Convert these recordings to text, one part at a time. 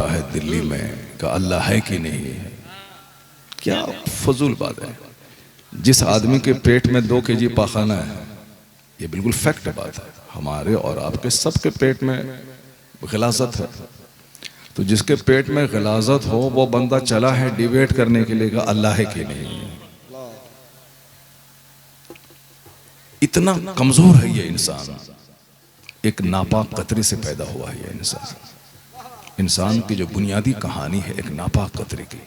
है दिल्ली में कि अल्लाह है कि नहीं है। क्या फजूल बात है। जिस आदमी के पेट में 2 केजी पाखाना है, ये बिल्कुल फैक्ट बात है। हमारे और आपके सबके पेट में गिलाजत है, तो जिसके पेट में गिलाजत हो वो बंदा चला है डिबेट करने के लिए कि अल्लाह है कि नहीं। इतना कमजोर है ये इंसान। एक नापाक कतरे से पैदा हुआ है ये इंसान। इंसान की जो बुनियादी कहानी है एक नापाक कतरे की।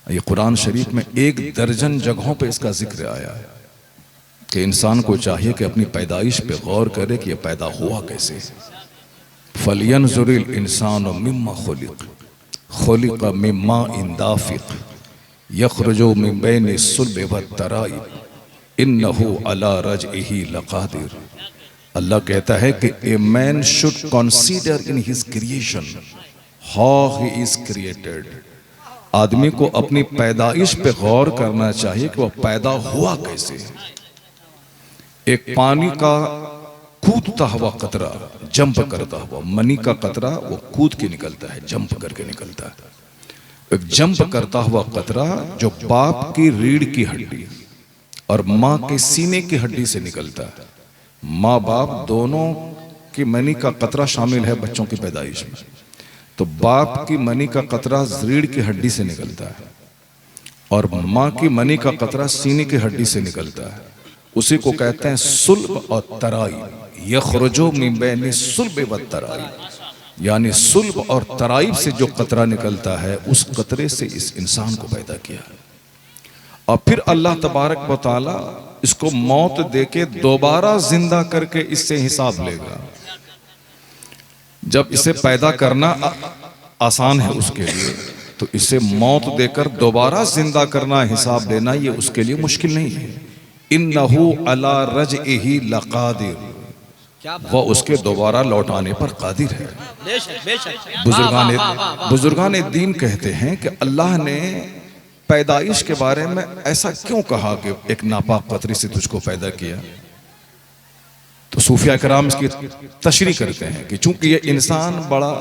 ये कुरान शरीफ में 1 दर्जन जगहों पे इसका जिक्र आया है कि इंसान को चाहिए कि अपनी पैदाइश पे गौर करे कि ये पैदा हुआ कैसे। फलियंजुरिल इंसानु मिम्मा खुलिक मिम्मा इन दाफिक यखरुजु मिन बैनि सुल्बि वत्तराइब इन्नहु अला रजइही लकादिर। अल्लाह कहता है कि a man should consider in his creation how he is created. आदमी को अपनी पैदाइश पे गौर करना चाहिए कि वह पैदा हुआ कैसे। एक पानी का कूदता हुआ कतरा, जंप करता हुआ मनी का कतरा, वो कूद के निकलता है, जंप करके निकलता है। एक जंप करता हुआ कतरा जो बाप की रीढ़ की हड्डी और माँ के सीने की हड्डी से निकलता है। माँ बाप दोनों की मनी का कतरा शामिल है बच्चों की पैदाइश में। तो बाप की मनी का कतरा रीढ़ की हड्डी से निकलता है और माँ की मनी का कतरा सीने की हड्डी से निकलता है। उसी को कहते हैं सुल्ब और तराई। यखरुजु मिन बैनि सुल्ब व तराई, यानी सुल्ब और तराइब से जो कतरा निकलता है उस कतरे से इस इंसान को पैदा किया। और फिर अल्लाह तबारक व तआला इसको मौत देके दोबारा जिंदा करके इससे हिसाब लेगा। जब इसे पैदा करना आसान है उसके लिए, तो इसे मौत देकर दोबारा जिंदा करना, हिसाब लेना, ये उसके लिए मुश्किल नहीं है। इन्नहु अला रजइही लकादिर, वह उसके दोबारा लौटाने पर कादिर है। बुजुर्गान दीन कहते हैं कि अल्लाह ने पैदाइश के बारे में ऐसा क्यों कहा कि एक नापाक कतरे से तुझको पैदा किया। तो सूफिया कराम इसकी तशरीह करते हैं कि चूंकि ये इंसान बड़ा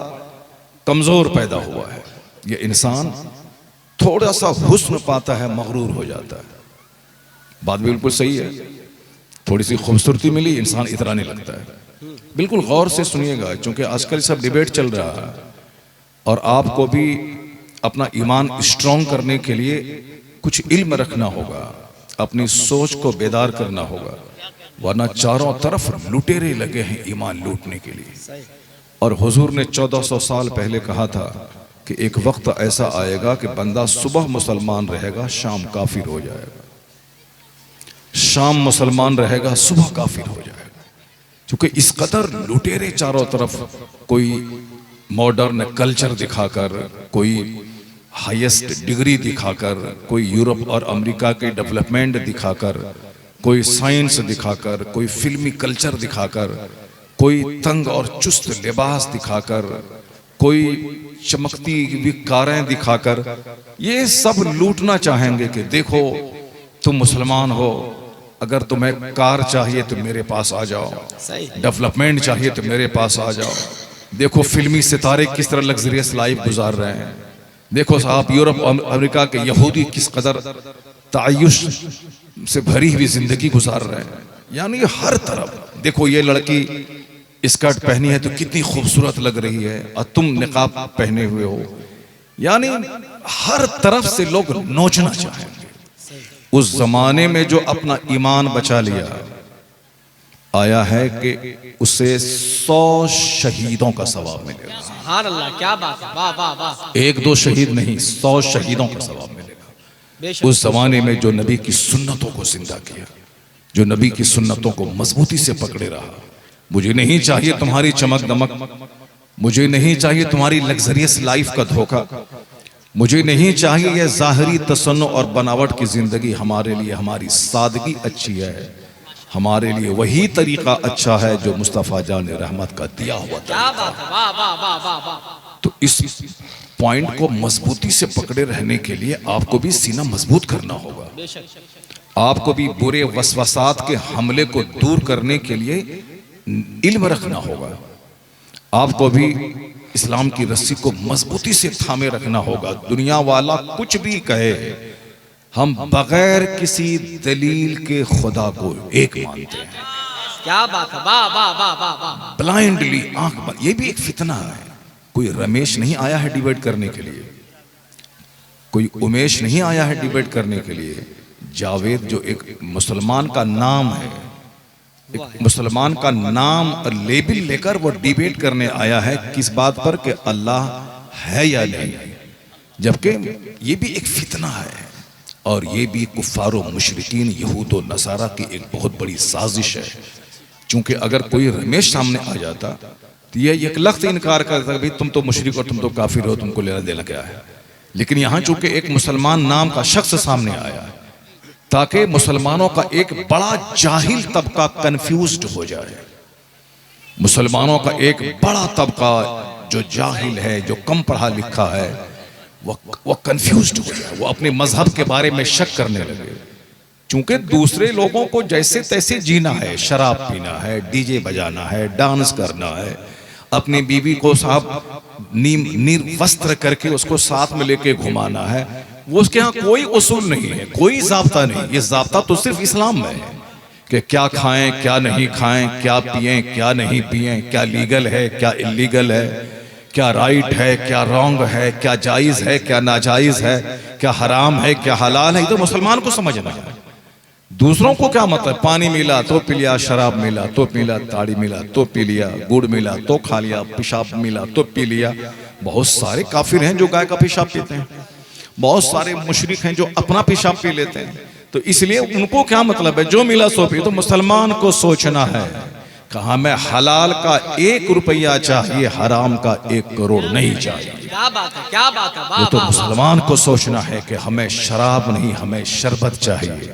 कमजोर पैदा हुआ है, ये इंसान थोड़ा सा हुस्न पाता है मगरूर हो जाता है। बात बिल्कुल सही है। थोड़ी सी खूबसूरती मिली इंसान इतराने लगता है। बिल्कुल गौर से सुनिएगा, क्योंकि आजकल सब डिबेट चल रहा है और आपको भी अपना ईमान स्ट्रॉन्ग करने के लिए कुछ इल्म रखना होगा, अपनी सोच को बेदार करना होगा, वरना चारों तरफ लुटेरे लगे हैं ईमान लूटने के लिए। और हुजूर ने 1400 साल पहले कहा था कि एक वक्त ऐसा आएगा कि बंदा सुबह मुसलमान रहेगा, शाम काफिर हो जाएगा, शाम मुसलमान रहेगा, सुबह काफिर हो जाएगा। क्योंकि इस कदर लुटेरे चारों तरफ, कोई मॉडर्न कल्चर दिखाकर, कोई हाईएस्ट डिग्री दिखाकर, कोई यूरोप और अमेरिका के डेवलपमेंट दिखाकर, कोई साइंस दिखाकर, कोई फिल्मी कल्चर दिखाकर, कोई तंग और चुस्त लिबास दिखाकर, कोई चमकती हुई कारें दिखाकर, ये सब लूटना चाहेंगे कि देखो तुम मुसलमान हो, अगर तुम्हें कार चाहिए तो मेरे पास आ जाओ, डेवलपमेंट चाहिए तो मेरे पास आ जाओ। देखो फिल्मी सितारे किस तरह लग्जरियस लाइफ गुजार रहे हैं, देखो साहब यूरोप और अमेरिका के यहूदी किस कदर तायुश से भरी हुई जिंदगी गुजार रहे हैं। यानी हर तरफ देखो, ये लड़की स्कर्ट पहनी है तो कितनी खूबसूरत लग रही है और तुम निकाब पहने हुए हो। यानी हर तरफ से लोग नोचना चाहेंगे। उस जमाने में जो अपना ईमान बचा लिया, आया है कि उसे 100 शहीदों का सवाब मिलेगा। सुभान अल्लाह, क्या बात है, वाह वाह वाह। 1-2 शहीद नहीं, 100 शहीदों का सवाब मिलेगा। उस जमाने में जो नबी की सुन्नतों को जिंदा किया, जो नबी की सुन्नतों को मजबूती से पकड़े रहा। मुझे नहीं चाहिए तुम्हारी चमक दमक, मुझे नहीं चाहिए तुम्हारी लग्जरियस लाइफ का धोखा, मुझे नहीं चाहिए यह जाहिरी तसन्नो और बनावट की जिंदगी। हमारे लिए हमारी सादगी अच्छी है, हमारे लिए वही तरीका अच्छा है जो मुस्तफ़ा जान रहमत का दिया हुआ था। तो इस पॉइंट को मजबूती से पकड़े रहने के लिए आपको भी सीना मजबूत करना होगा। आपको भी बुरे वसवसात के हमले को दूर करने के लिए इल्म रखना होगा। आपको भी इस्लाम की रस्सी को मजबूती से थामे रखना होगा। दुनिया वाला कुछ भी कहे, हम बगैर किसी दलील के खुदा को एक मानते हैं। क्या बात है, वाह वाह वाह वाह वाह। ब्लाइंडली आंख बंद, ये भी एक फितना है। कोई रमेश नहीं आया है डिबेट करने के लिए, कोई उमेश नहीं आया है डिबेट करने के लिए। जावेद जो एक मुसलमान का नाम है, एक मुसलमान का नाम और लेबल लेकर वो डिबेट करने आया है किस बात पर कि अल्लाह है या नहीं, जबकि ये भी एक फितना है और ये भी कुफ्फारो मुशरिकीन यहूद और नसारा की एक बहुत बड़ी साजिश है। चूंकि अगर कोई रमेश सामने आ जाता तो ये एक लख्त इनकार करता भाई तुम तो मुशरिक और तुम तो काफिर हो, तुमको लेना देना क्या है। लेकिन यहाँ चूंकि एक मुसलमान नाम का शख्स सामने आया ताकि मुसलमानों का एक बड़ा जाहिल तबका कंफ्यूज्ड हो जाए, मुसलमानों का एक बड़ा तबका जो जाहिल है, जो कम पढ़ा लिखा है, वो कंफ्यूज्ड हो जाए, वो अपने मजहब के बारे में शक करने लगे। चूंकि दूसरे लोगों को जैसे तैसे जीना है, शराब पीना है, डीजे बजाना है, डांस करना है, अपनी बीवी को साहब निर्वस्त्र करके उसको साथ में लेके घुमाना है, वो उसके यहाँ कोई उसूल नहीं है, कोई जाब्ता नहीं। ये जाब्ता तो सिर्फ इस्लाम में है कि क्या खाएं क्या नहीं खाएं, क्या पिएं क्या नहीं पिएं, क्या लीगल है क्या इलीगल है, क्या राइट है क्या रॉन्ग है, क्या जायज है क्या नाजायज है, क्या हराम है क्या हलाल है। ये तो मुसलमान को समझना है। दूसरों को क्या मतलब, पानी मिला तो पी लिया, शराब मिला तो पी लिया, ताड़ी मिला तो पी लिया, गुड़ मिला तो खा लिया, पेशाब मिला तो पी लिया। बहुत सारे काफिर हैं जो गाय का पेशाब पीते हैं, बहुत सारे मुशरिक हैं जो अपना पेशाब पी लेते हैं। तो इसलिए उनको क्या मतलब है, जो मिला सो पी। तो मुसलमान को सोचना है कहा मैं हलाल का 1 रुपया चाहिए, हराम का 1 करोड़ नहीं चाहिए। क्या बात है, क्या बात है, वाह ये तो वाह वाह। मुसलमान को सोचना है कि हमें शराब नहीं हमें शरबत चाहिए,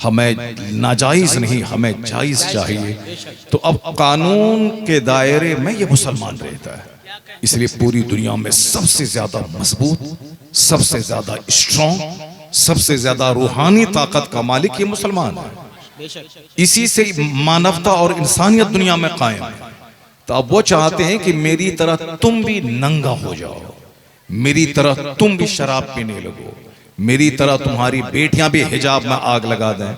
हमें नाजायज नहीं हमें जायज चाहिए। तो अब कानून के दायरे में ये मुसलमान रहता है। इसलिए पूरी दुनिया में सबसे ज्यादा मजबूत, सबसे ज्यादा स्ट्रॉन्ग, सबसे ज्यादा रूहानी ताकत का मालिक ये मुसलमान है। इसी से मानवता और इंसानियत दुनिया में कायम है। तो अब वो चाहते हैं कि मेरी तरह तुम भी नंगा हो जाओ, मेरी तरह तुम भी शराब पीने लगो, मेरी तरह तुम्हारी बेटियां भी हिजाब में आग लगा दें।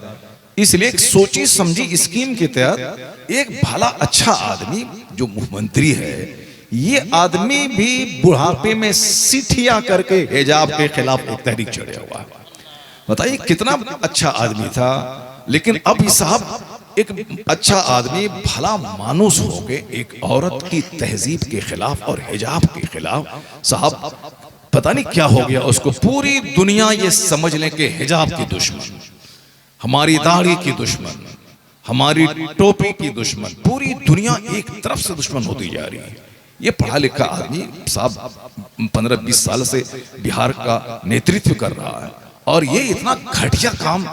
इसलिए एक सोची समझी स्कीम के तहत एक भला अच्छा आदमी जो मुख्यमंत्री है, ये आदमी भी बुढ़ापे में सिठिया करके हिजाब के खिलाफ एक तहरीक चढ़ा हुआ है। बताइए कितना अच्छा आदमी था। लेकिन अब साहब एक अच्छा आदमी भला मानुस हो के एक औरत की तहजीब के खिलाफ और हिजाब के खिलाफ, साहब पता नहीं क्या हो गया उसको। पूरी दुनिया ये समझ ले कि हिजाब की दुश्मन, हमारी दाढ़ी की दुश्मन, हमारी टोपी की दुश्मन, पूरी दुनिया एक तरफ से दुश्मन होती जा रही है। ये पढ़ा लिखा आदमी साहब 15-20 साल से बिहार का नेतृत्व कर रहा है और ये इतना घटिया काम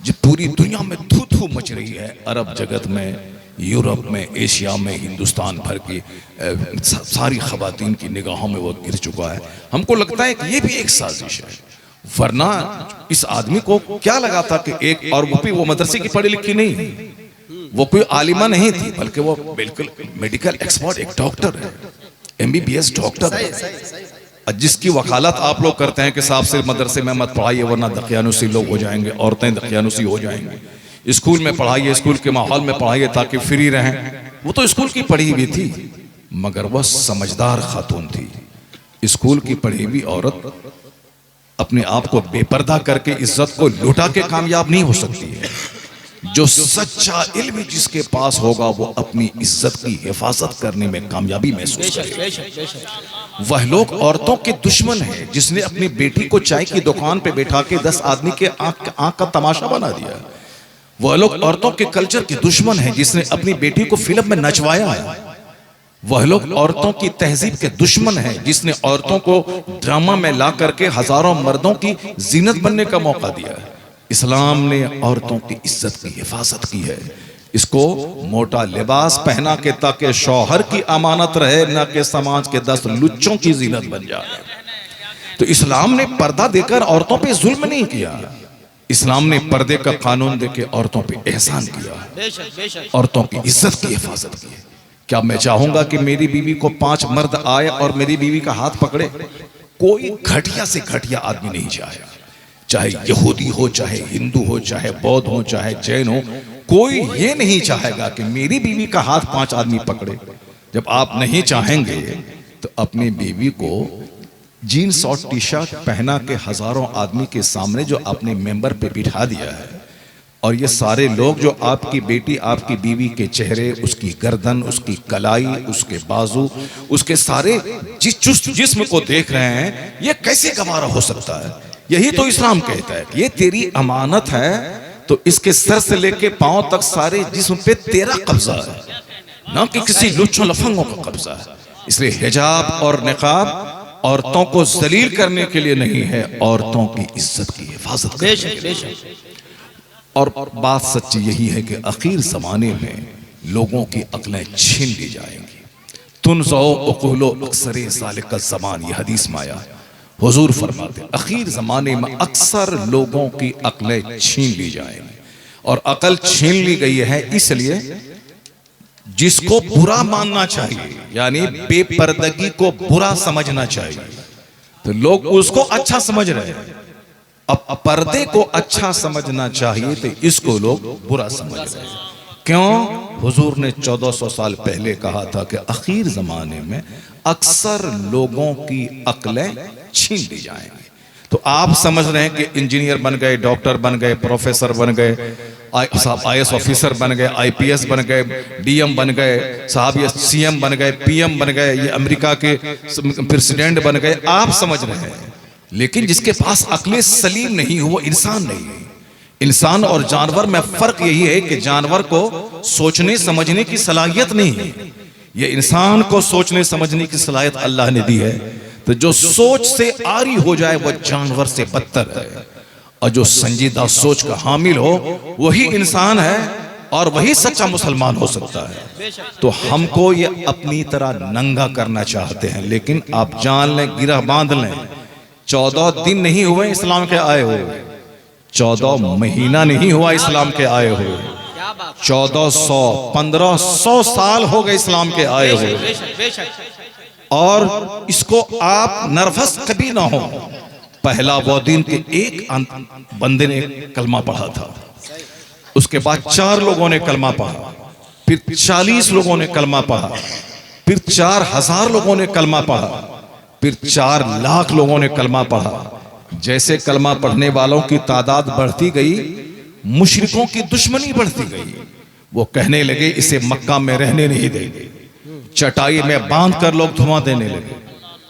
जो पूरी दुनिया में थू थू मच रही है, अरब जगत में, यूरोप में, एशिया में, हिंदुस्तान भर की सारी खवातीन की निगाहों में वो गिर चुका है। हमको लगता है कि ये भी एक साजिश है, वरना इस आदमी को क्या लगा था कि एक, और वो मदरसे की पढ़ी लिखी नहीं, वो कोई आलिमा नहीं थी, बल्कि वो बिल्कुल मेडिकल एक्सपर्ट, एक डॉक्टर है, MBBS डॉक्टर है, जिसकी वकालत आप लोग करते हैं कि साहब सिर्फ मदरसे में मत पढ़ाइए वरना दकियानुसी लोग हो जाएंगे, औरतें दकियानुसी हो जाएंगी। स्कूल में पढ़ाइए, स्कूल के माहौल में पढ़ाइए ताकि फ्री रहें। वो तो स्कूल की पढ़ी हुई थी, मगर वह समझदार खातून थी। स्कूल की पढ़ी हुई औरत अपने आप को बेपर्दा करके इज्जत को लुटा के कामयाब नहीं हो सकती है। जो सच्चा इल्म जिसके पास होगा वो अपनी इज्जत की हिफाजत करने में कामयाबी महसूस करेगा। वह लोग औरतों के दुश्मन हैं जिसने अपनी बेटी को चाय की दुकान पे बैठा के 10 आदमी के आंख का तमाशा बना दिया। वह लोग औरतों के कल्चर के दुश्मन हैं जिसने अपनी बेटी को फिल्म में नचवाया है। वह लोग औरतों की तहजीब के दुश्मन हैं जिसने औरतों को ड्रामा में ला करके हजारों मर्दों की जीनत बनने का मौका दिया है। इस्लाम ने औरतों की इज्जत की हिफाजत की है, इसको मोटा लिबास पहना के ताकि शौहर की अमानत रहे, न कि समाज के 10 लुच्चों की जीनत बन जाए। तो इस्लाम ने पर्दा देकर औरतों पे जुल्म नहीं किया, इस्लाम ने पर्दे का कानून देकर औरतों पे एहसान किया, औरतों की इज्जत की हिफाजत की। क्या मैं चाहूंगा कि मेरी बीवी को 5 मर्द आए और मेरी बीवी का हाथ पकड़े? कोई घटिया से घटिया आदमी नहीं चाहेगा, चाहे यहूदी हो, चाहे हिंदू हो, चाहे बौद्ध हो, चाहे जैन हो, कोई ये नहीं चाहेगा कि मेरी बीवी का हाथ 5 आदमी पकड़े। जब आप नहीं चाहेंगे तो अपनी बीवी को जीन्स और टी शर्ट पहना के हजारों आदमी के सामने जो आपने मेंबर पे बिठा दिया है, और ये सारे लोग जो आपकी बेटी, आपकी बीवी के चेहरे, उसकी गर्दन, उसकी कलाई, उसके बाजू, उसके सारे चुस्त जिस्म को देख रहे हैं, ये कैसे गवारा हो सकता है? यही तो इस्लाम कहता है कि ये तेरी अमानत है, तो इसके सर से लेके पांव तक सारे जिस्म पे तेरा कब्जा है, ना कि किसी लुच्चों लफंगों का कब्जा है। इसलिए हिजाब और निकाब औरतों को जलील करने के लिए नहीं है, औरतों की इज्जत की हिफाजत करने के लिए। और बात सच्ची यही है कि आखिर जमाने में लोगों की अक्लें छीन ली जाएंगी। तुनज़ो उक़ूलो अक्सरे ज़ालिका ज़मान, ये हदीस में आया है। हुजूर फरमाते आखिर जमाने में अक्सर लोगों की अक्लें छीन ली जाएंगी, और अकल छीन ली गई है इसलिए जिसको बुरा मानना चाहिए, यानी बेपर्दगी को बुरा समझना चाहिए, तो लोग उसको अच्छा समझ रहे हैं। अब पर्दे को अच्छा समझना चाहिए तो इसको लोग बुरा समझ रहे हैं। क्यों? हुजूर ने 1400 साल पहले कहा था कि आखिर जमाने में अक्सर लोगों की अक्लें छीन ली जाएंगी। तो आप समझ रहे हैं कि इंजीनियर बन गए, डॉक्टर बन गए, प्रोफेसर बन गए, IAS ऑफिसर बन गए, IPS बन गए, DM बन गए, साहब ये CM बन गए, PM बन गए, ये अमेरिका के प्रेसिडेंट बन गए, आप समझ रहे हैं। लेकिन जिसके पास अक्लें सलीम नहीं हो वो इंसान नहीं है। इंसान और जानवर में फर्क यही है कि जानवर को सोचने समझने की सलाहियत नहीं है, ये इंसान को सोचने समझने की सलाहियत अल्लाह ने दी है। तो जो सोच से आरी हो जाए वो जानवर से बदतर है, और जो संजीदा सोच का हामिल हो वही इंसान है, और वही सच्चा मुसलमान हो सकता है। तो हमको ये अपनी तरह नंगा करना चाहते हैं, लेकिन आप जान लें, गिरह बांध लें, 14 दिन नहीं हुए इस्लाम के आए हुए, 14 महीना नहीं हुआ इस्लाम के आए हुए, 1400 1500 साल हो गए इस्लाम के आए हुए। और इसको आप नर्वस कभी ना हो। पहला वो दिन के एक बंदे ने कलमा पढ़ा था, उसके बाद 4 लोगों ने कलमा पढ़ा, फिर 40 लोगों ने कलमा पढ़ा, फिर 4000 लोगों ने कलमा पढ़ा, फिर 4 लाख लोगों ने कलमा पढ़ा। जैसे कलमा पढ़ने वालों की तादाद बढ़ती गई, मुशरिकों की दुश्मनी बढ़ती गई। वो कहने लगे इसे मक्का में रहने नहीं देंगे, चटाई में बांध कर लोग धुआं देने लगे,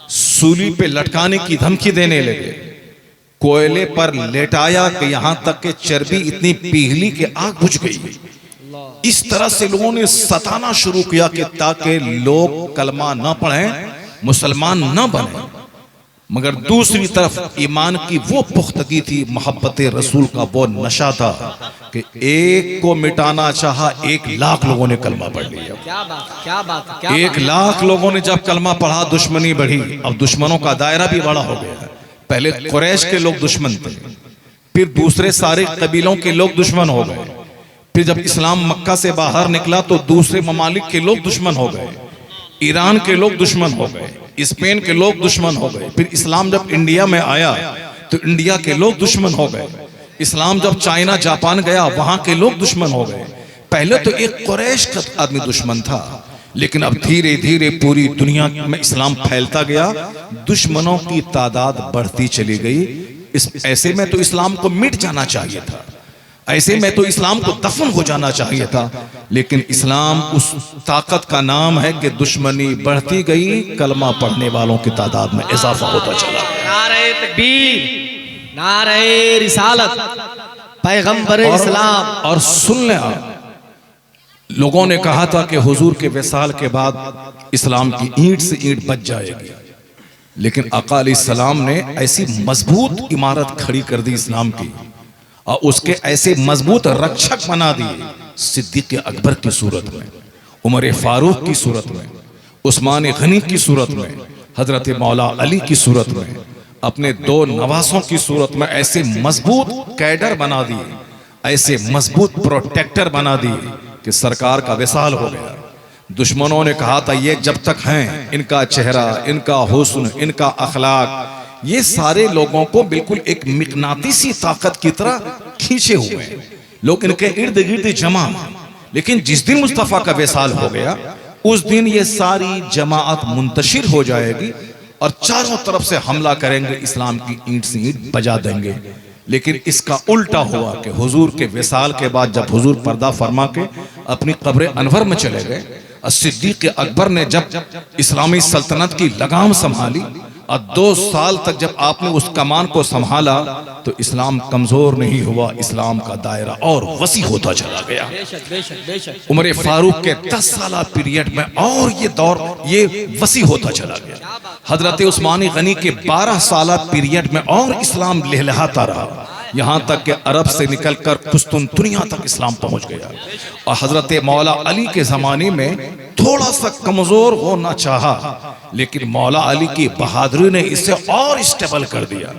सूली पे लटकाने की धमकी देने लगे, कोयले पर लेटाया कि यहां तक कि चर्बी इतनी पिघली कि आग बुझ गई। इस तरह से लोगों ने सताना शुरू किया कि ताकि लोग कलमा न पढ़ें, मुसलमान न बने। मगर दूसरी तरफ ईमान की वो पुख्तगी थी, मोहब्बत रसूल का वो नशा था कि एक को मिटाना चाहा, 1 लाख लोगों ने कलमा पढ़ लिया। क्या बात, क्या बात, क्या 1 लाख लोगों ने जब कलमा पढ़ा, दुश्मनी बढ़ी। अब दुश्मनों का दायरा भी बड़ा हो गया है। पहले कुरैश के लोग दुश्मन थे, फिर दूसरे सारे कबीलों के लोग दुश्मन हो गए, फिर जब इस्लाम मक्का से बाहर निकला तो दूसरे ममालिक के लोग दुश्मन हो गए, ईरान के लोग दुश्मन हो गए, स्पेन के लोग दुश्मन हो गए, फिर इस्लाम जब इंडिया में आया तो इंडिया के लोग दुश्मन हो गए, इस्लाम जब चाइना जापान गया वहां के लोग दुश्मन हो गए। पहले तो एक कुरैश का आदमी दुश्मन था, लेकिन अब धीरे धीरे पूरी दुनिया में इस्लाम फैलता गया, दुश्मनों की तादाद बढ़ती चली गई। ऐसे में तो इस्लाम को मिट जाना चाहिए था, ऐसे में तो इस्लाम को दफन हो जाना चाहिए था, लेकिन इस्लाम उस ताकत का नाम है कि दुश्मनी बढ़ती गई, कलमा पढ़ने वालों की तादाद में इजाफा होता चला। नारे तकबीर, नारे रिसालत, पैगंबर इस्लाम। और सुन लें आप, लोगों ने कहा था कि हुजूर के विसाल के बाद इस्लाम की ईंट से ईंट बच जाएगी, लेकिन आका अलैहिस्सलाम ने ऐसी मजबूत इमारत खड़ी कर दी इस्लाम की, और उसके ऐसे मजबूत रक्षक बना दिए, सिद्दीक अकबर की सूरत में, उमर फारूक की सूरत में, उस्मान गनी की सूरत में, हजरत मौला अली की सूरत में, अपने 2 नवासों की सूरत में ऐसे मजबूत कैडर बना दिए, ऐसे मजबूत प्रोटेक्टर बना दिए कि सरकार का विसाल हो गया। दुश्मनों ने कहा था ये जब तक हैं, इनका चेहरा, इनका हुस्न, इनका अखलाक, ये सारे लोगों को बिल्कुल एक मिकनातीसी ताकत की तरह खींचे हुए हैं, लोग इनके इर्द गिर्द जमा। लेकिन जिस दिन मुस्तफ़ा का विसाल हो गया, उस दिन ये सारी जमात मुंतशिर हो जाएगी और चारों तरफ से हमला करेंगे, इस्लाम की ईंट से ईंट बजा देंगे। लेकिन इसका उल्टा हुआ कि हुजूर के विसाल के बाद जब हुजूर पर्दा फरमा के अपनी कब्र अनवर में चले गए, सिद्दीक़ अकबर ने जब इस्लामी सल्तनत की लगाम संभाली और 2 साल तक जब आपने उस कमान को संभाला, तो इस्लाम कमजोर नहीं हुआ, इस्लाम का दायरा और वसी होता चला गया। बेशक बेशक बेशक। उमर फारूक के 10 साल पीरियड में और ये दौर ये वसी होता चला गया। हजरत उस्मानी गनी के 12 साल पीरियड में और इस्लाम लहलहाता रहा, यहाँ तक कि अरब से निकलकर कुस्तुनतुनिया तक इस्लाम पहुंच गया। और हजरत मौला अली के ज़माने में थोड़ा सा कमज़ोर होना चाहा, लेकिन मौला अली की बहादुरी ने इसे और स्टेबल कर दिया।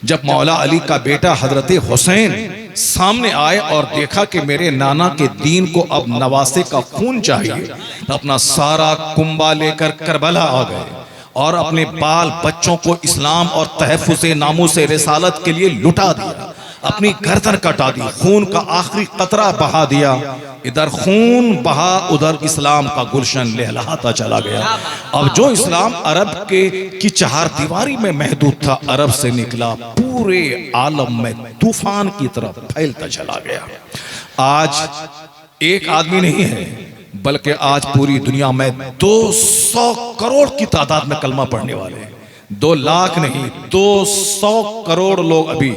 जब मौला अली का बेटा हजरत हुसैन सामने आए और देखा कि मेरे नाना के दीन को अब नवासे का खून चाहिए, तो अपना सारा कुंबा लेकर करबला आ गए और अपने बाल बच्चों को इस्लाम और तहफ़्फ़ुज़ नामूस रिसालत के लिए लुटा दिया, अपनी गर्दन कटा दी, खून का आखिरी कतरा बहा दिया। इधर खून बहा, उधर इस्लाम का गुलशन लहलहाता चला गया। अब जो इस्लाम अरब की 4 दीवारी में महदूद था, अरब से निकला पूरे आलम में तूफान की तरफ फैलता चला गया। आज एक आदमी नहीं है, बल्कि आज पूरी दुनिया में 200 करोड़ की तादाद में कलमा पढ़ने वाले हैं। 2 लाख नहीं, 200 करोड़ लोग अभी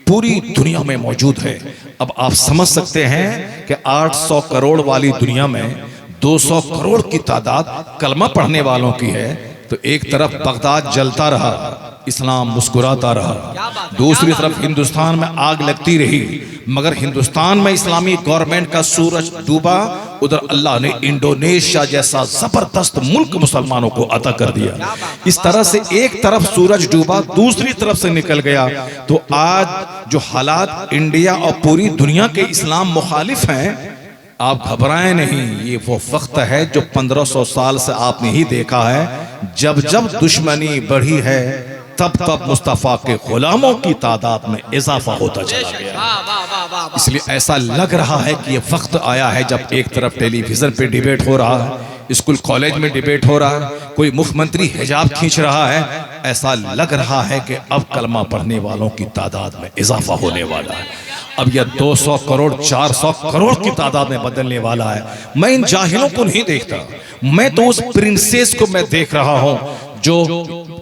पूरी दुनिया में मौजूद है। अब आप समझ सकते हैं कि 800 करोड़ वाली दुनिया में 200 करोड़ की तादाद कलमा पढ़ने वालों की है, तो एक तरफ बगदाद जलता रहा, इस्लाम मुस्कुराता रहा, दूसरी तरफ हिंदुस्तान में आग लगती रही, मगर हिंदुस्तान में इस्लामी गवर्नमेंट का सूरज डूबा, उधर अल्लाह ने इंडोनेशिया जैसा जबरदस्त मुल्क मुसलमानों को अता कर दिया। इस तरह से एक तरफ सूरज डूबा, दूसरी तरफ से निकल गया। तो आज जो हालात इंडिया और पूरी दुनिया के इस्लाम मुखालिफ हैं, आप घबराएं नहीं, ये वो वक्त है जो 1500 साल से आपने ही देखा है। जब जब दुश्मनी बढ़ी है, तब तब मुस्तफ़ा के गुलामों की तादाद में इजाफा होता चला गया। इसलिए ऐसा लग रहा है कि ये वक्त आया है जब एक तरफ टेलीविजन पे डिबेट हो रहा है, स्कूल कॉलेज में डिबेट हो रहा है, कोई मुख्यमंत्री हिजाब खींच रहा है, ऐसा लग रहा है कि अब कलमा पढ़ने वालों की तादाद में इजाफा होने वाला है। अब यह 200 करोड़ 400 करोड़ की तादाद में बदलने वाला है। मैं इन जाहिलों को नहीं देखता, मैं तो उस प्रिंसेस को मैं देख रहा हूं जो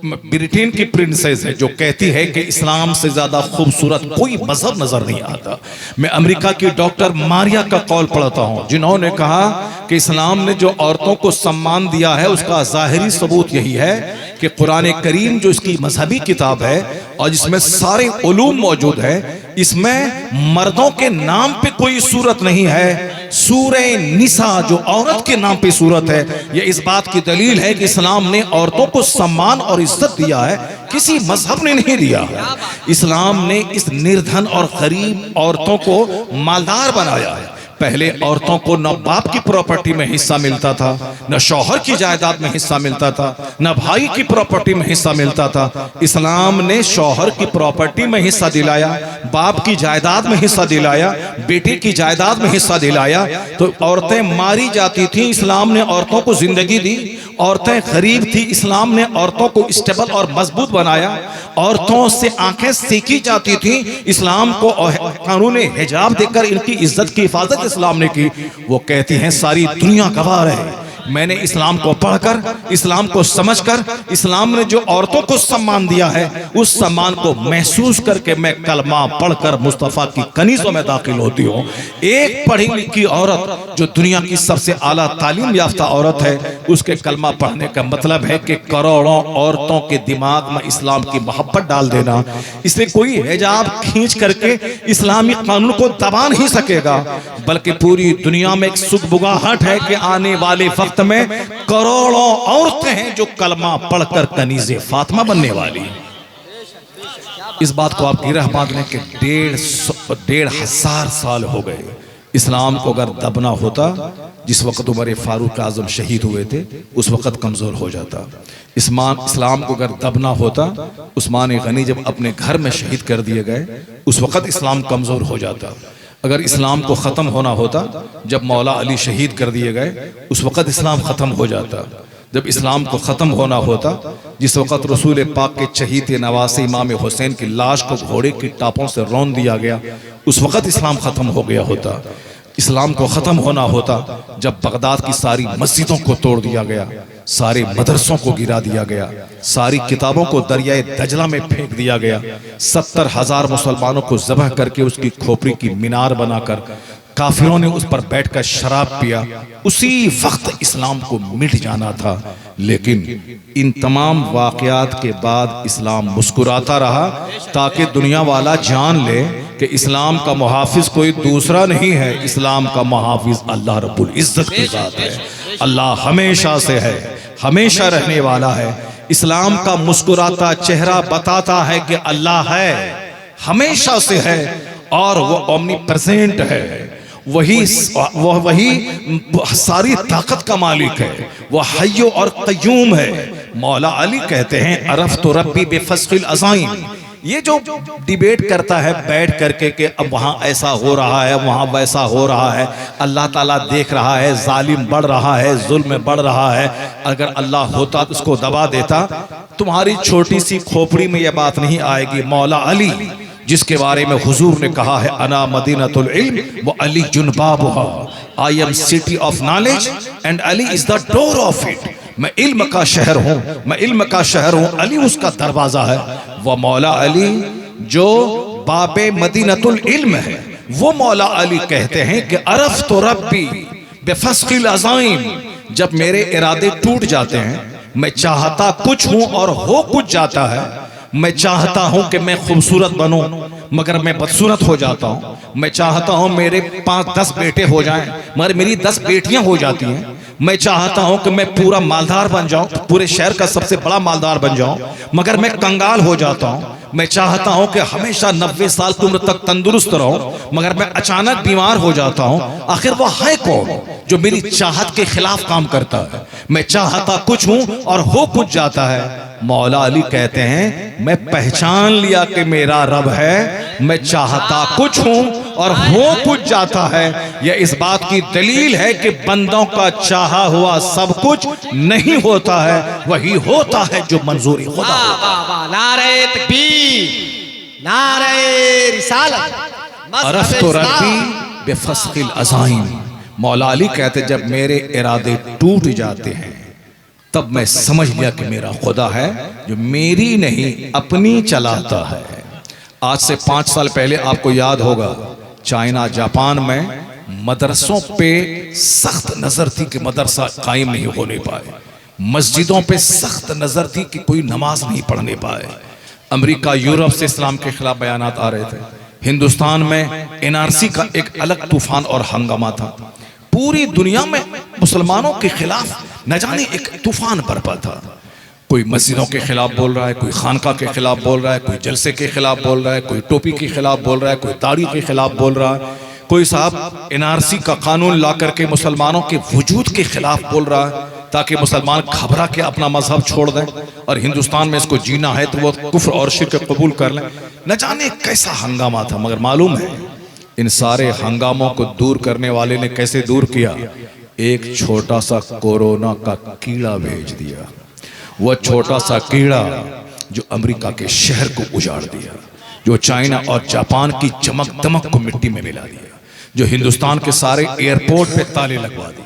ब्रिटेन की प्रिंसेस है, जो कहती है कि इस्लाम से ज्यादा खूबसूरत कोई मजहब नजर नहीं आता। मैं अमेरिका की डॉक्टर मारिया का कॉल पढ़ता हूं, जिन्होंने कहा कि इस्लाम ने जो औरतों को सम्मान दिया है, उसका जाहिरी सबूत यही है कि कुरान करीम जो इसकी मजहबी किताब है और जिसमें सारे उलूम मौजूद है, इसमें मर्दों के नाम पे कोई सूरत नहीं है। सूरे निसा जो औरत के नाम पे सूरत है, यह इस बात की दलील है कि इस्लाम ने औरतों को सम्मान और इज्जत दिया है, किसी मजहब ने नहीं दिया है। इस्लाम ने इस निर्धन और गरीब औरतों को मालदार बनाया है। पहले औरतों को न बाप की प्रॉपर्टी में हिस्सा मिलता था, न शौहर की जायदाद में हिस्सा मिलता था, न भाई की प्रॉपर्टी में हिस्सा मिलता था। इस्लाम ने शौहर की प्रॉपर्टी में हिस्सा दिलाया, बाप की जायदाद में हिस्सा दिलाया, बेटे की जायदाद में हिस्सा दिलाया। तो औरतें मारी जाती थी, इस्लाम ने औरतों को जिंदगी दी। औरतें गरीब थी, इस्लाम ने औरतों को स्टेबल और मजबूत बनाया। औरतों से आंखें सेकी जाती थी, इस्लाम को कानून हिजाब देकर इनकी इज्जत की हिफाजत इस्लाम ने की। वो कहती हैं सारी दुनिया गवाह है, मैंने इस्लाम को पढ़कर, इस्लाम को समझकर, इस्लाम ने जो औरतों को सम्मान दिया है, उस सम्मान को महसूस करके मैं कलमा पढ़कर मुस्तफ़ा की कनीज़ों में दाखिल होती हूँ। एक पढ़ी लिखी औरत जो दुनिया की सबसे आला तालीम याफ्ता औरत है, उसके कलमा पढ़ने का मतलब है कि करोड़ों औरतों के दिमाग में इस्लाम की मोहब्बत डाल देना। इसलिए कोई हिजाब खींच करके इस्लामी कानून को दबा नहीं सकेगा, बल्कि पूरी दुनिया में एक सुगबुगाहट है कि आने वाले वक्त में करोड़ों औरतें हैं जो कलमा पढ़कर कनीज़े फातिमा बनने वाली। इस बात को आप गिरह बांधने के 1,500 साल हो गए। इस्लाम को अगर दबना होता, जिस वक्त उमर फारूक आजम शहीद हुए थे उस वक्त कमज़ोर हो जाता। इस्लाम को अगर दबना होता, उस्मान गनी जब अपने घर में शहीद कर दिए गए उस वक्त इस्लाम कमज़ोर हो जाता। अगर इस्लाम को ख़त्म होना होता, जब मौला अली शहीद कर दिए गए उस वक्त इस्लाम ख़त्म हो जाता। जब इस्लाम को ख़त्म होना होता, जिस वक्त रसूल पाक के चहीते नवासे इमाम हुसैन की लाश को घोड़े की टापों से रौंद दिया गया उस वक्त इस्लाम ख़त्म हो गया होता। इस्लाम को ख़त्म होना होता जब बगदाद की सारी मस्जिदों को तोड़ दिया गया, सारे मदरसों को गिरा दिया गया, सारी किताबों को दरियाए दजला में फेंक दिया गया, 70,000 मुसलमानों को ज़बह करके उसकी खोपड़ी की मीनार बनाकर काफिरों ने उस पर बैठकर शराब पिया। उसी वक्त इस्लाम को मिट जाना था। लेकिन इन तमाम वाक़यात के बाद इस्लाम मुस्कुराता रहा ताकि दुनिया वाला जान ले कि इस्लाम का मुहाफिज कोई दूसरा नहीं है, इस्लाम का मुहाफिज अल्लाह रब्बुल इज्जत की ज़ात है। अल्लाह हमेशा से है, हमेशा रहने वाला है। इस्लाम का मुस्कुराता चेहरा बताता है कि अल्लाह है, हमेशा से है और वो ओमनी प्रेजेंट है। वही सारी ताकत का मालिक है, वह हय्यो और क़य्यूम है। मौला अली कहते हैं अरफ़ तो रब्बी बेफ़स्क़िल अज़ाइम। ये जो डिबेट करता है बैठ करके कि अब वहाँ ऐसा हो रहा है, वहाँ वैसा हो रहा है, अल्लाह ताला देख रहा है, जालिम बढ़ रहा है, जुल्म बढ़ रहा है, अगर अल्लाह होता तो उसको दबा देता। तुम्हारी छोटी सी खोपड़ी में यह बात नहीं आएगी। मौला अली जिसके बारे में हुजूर ने कहा है अना मदीनतुल इल्म व अली जुनबाबुहा, I am city of knowledge and Ali is the door of it. मैं इल्म का शहर हूँ, मैं इल्म का शहर हूँ, अली उसका दरवाजा है। वह मौला अली जो बाबे मदीनतुल इल्म है, वो मौला अली कहते हैं कि अरफ़ तो रब्बी बेफ़स्क़िल अज़ाइम। जब मेरे इरादे टूट जाते हैं, मैं चाहता कुछ हूँ और हो कुछ जाता है। मैं चाहता हूं कि मैं खूबसूरत बनूं मगर मैं बदसूरत हो जाता हूं। मैं चाहता हूं मेरे 5-10 बेटे हो जाएं मगर मेरी 10 बेटियां हो जाती हैं। मैं चाहता हूं कि मैं पूरा मालदार बन जाऊं, पूरे शहर का सबसे बड़ा मालदार बन जाऊं मगर मैं कंगाल हो जाता हूं। मैं चाहता हूं कि हमेशा 90 साल की उम्र तक तंदुरुस्त रहूं मगर मैं अचानक बीमार हो जाता हूं। आखिर वो है कौन जो मेरी चाहत के खिलाफ काम करता है? मैं चाहता कुछ हूं और हो कुछ जाता है। मौला अली कहते हैं मैं पहचान लिया कि मेरा रब है, मैं चाहता कुछ हूं और हो कुछ जाता है। यह इस बात की दलील है कि बंदों का चाहा हुआ सब कुछ नहीं होता है, वही होता है जो मंजूरी खुदा होता है। नारे तकबीर, नारे रिसालत, अरफ़ तो रब्बी बेफ़स्क़िल अज़ाइम। मौला अली कहते जब मेरे इरादे टूट जाते हैं तब मैं समझ लिया कि मेरा खुदा है जो मेरी नहीं अपनी चलाता है। आज से 5 साल पहले आपको याद होगा चाइना जापान में मदरसों पे सख्त नजर थी कि मदरसा कायम नहीं होने पाए, मस्जिदों पे सख्त नजर थी कि कोई नमाज नहीं पढ़ने पाए। अमेरिका यूरोप से इस्लाम के खिलाफ बयानात आ रहे थे। हिंदुस्तान में एनआरसी का एक अलग तूफान और हंगामा था। पूरी दुनिया में मुसलमानों के खिलाफ न जाने एक तूफान बरपा था। कोई मस्जिदों के खिलाफ बोल रहा है, कोई खानका के खिलाफ बोल रहा है, कोई जलसे के खिलाफ बोल रहा है, कोई टोपी के खिलाफ बोल रहा है, कोई दाढ़ी के खिलाफ बोल रहा है, कोई साहब एनआरसी का कानून ला करके मुसलमानों के वजूद के खिलाफ बोल रहा है ताकि मुसलमान घबरा के अपना मजहब छोड़ दें और हिंदुस्तान में इसको जीना है तो वो कुफ्र और शिर्क कबूल कर लें। न जाने कैसा हंगामा था। मगर मालूम है इन सारे हंगामों को दूर करने वाले ने कैसे दूर किया? एक छोटा सा कोरोना का कीड़ा भेज दिया। वह छोटा सा कीड़ा जो अमेरिका के शहर को उजाड़ दिया, जो चाइना और जापान की चमक दमक को मिट्टी में मिला दिया, जो हिंदुस्तान के सारे एयरपोर्ट पे ताले लगवा दिए,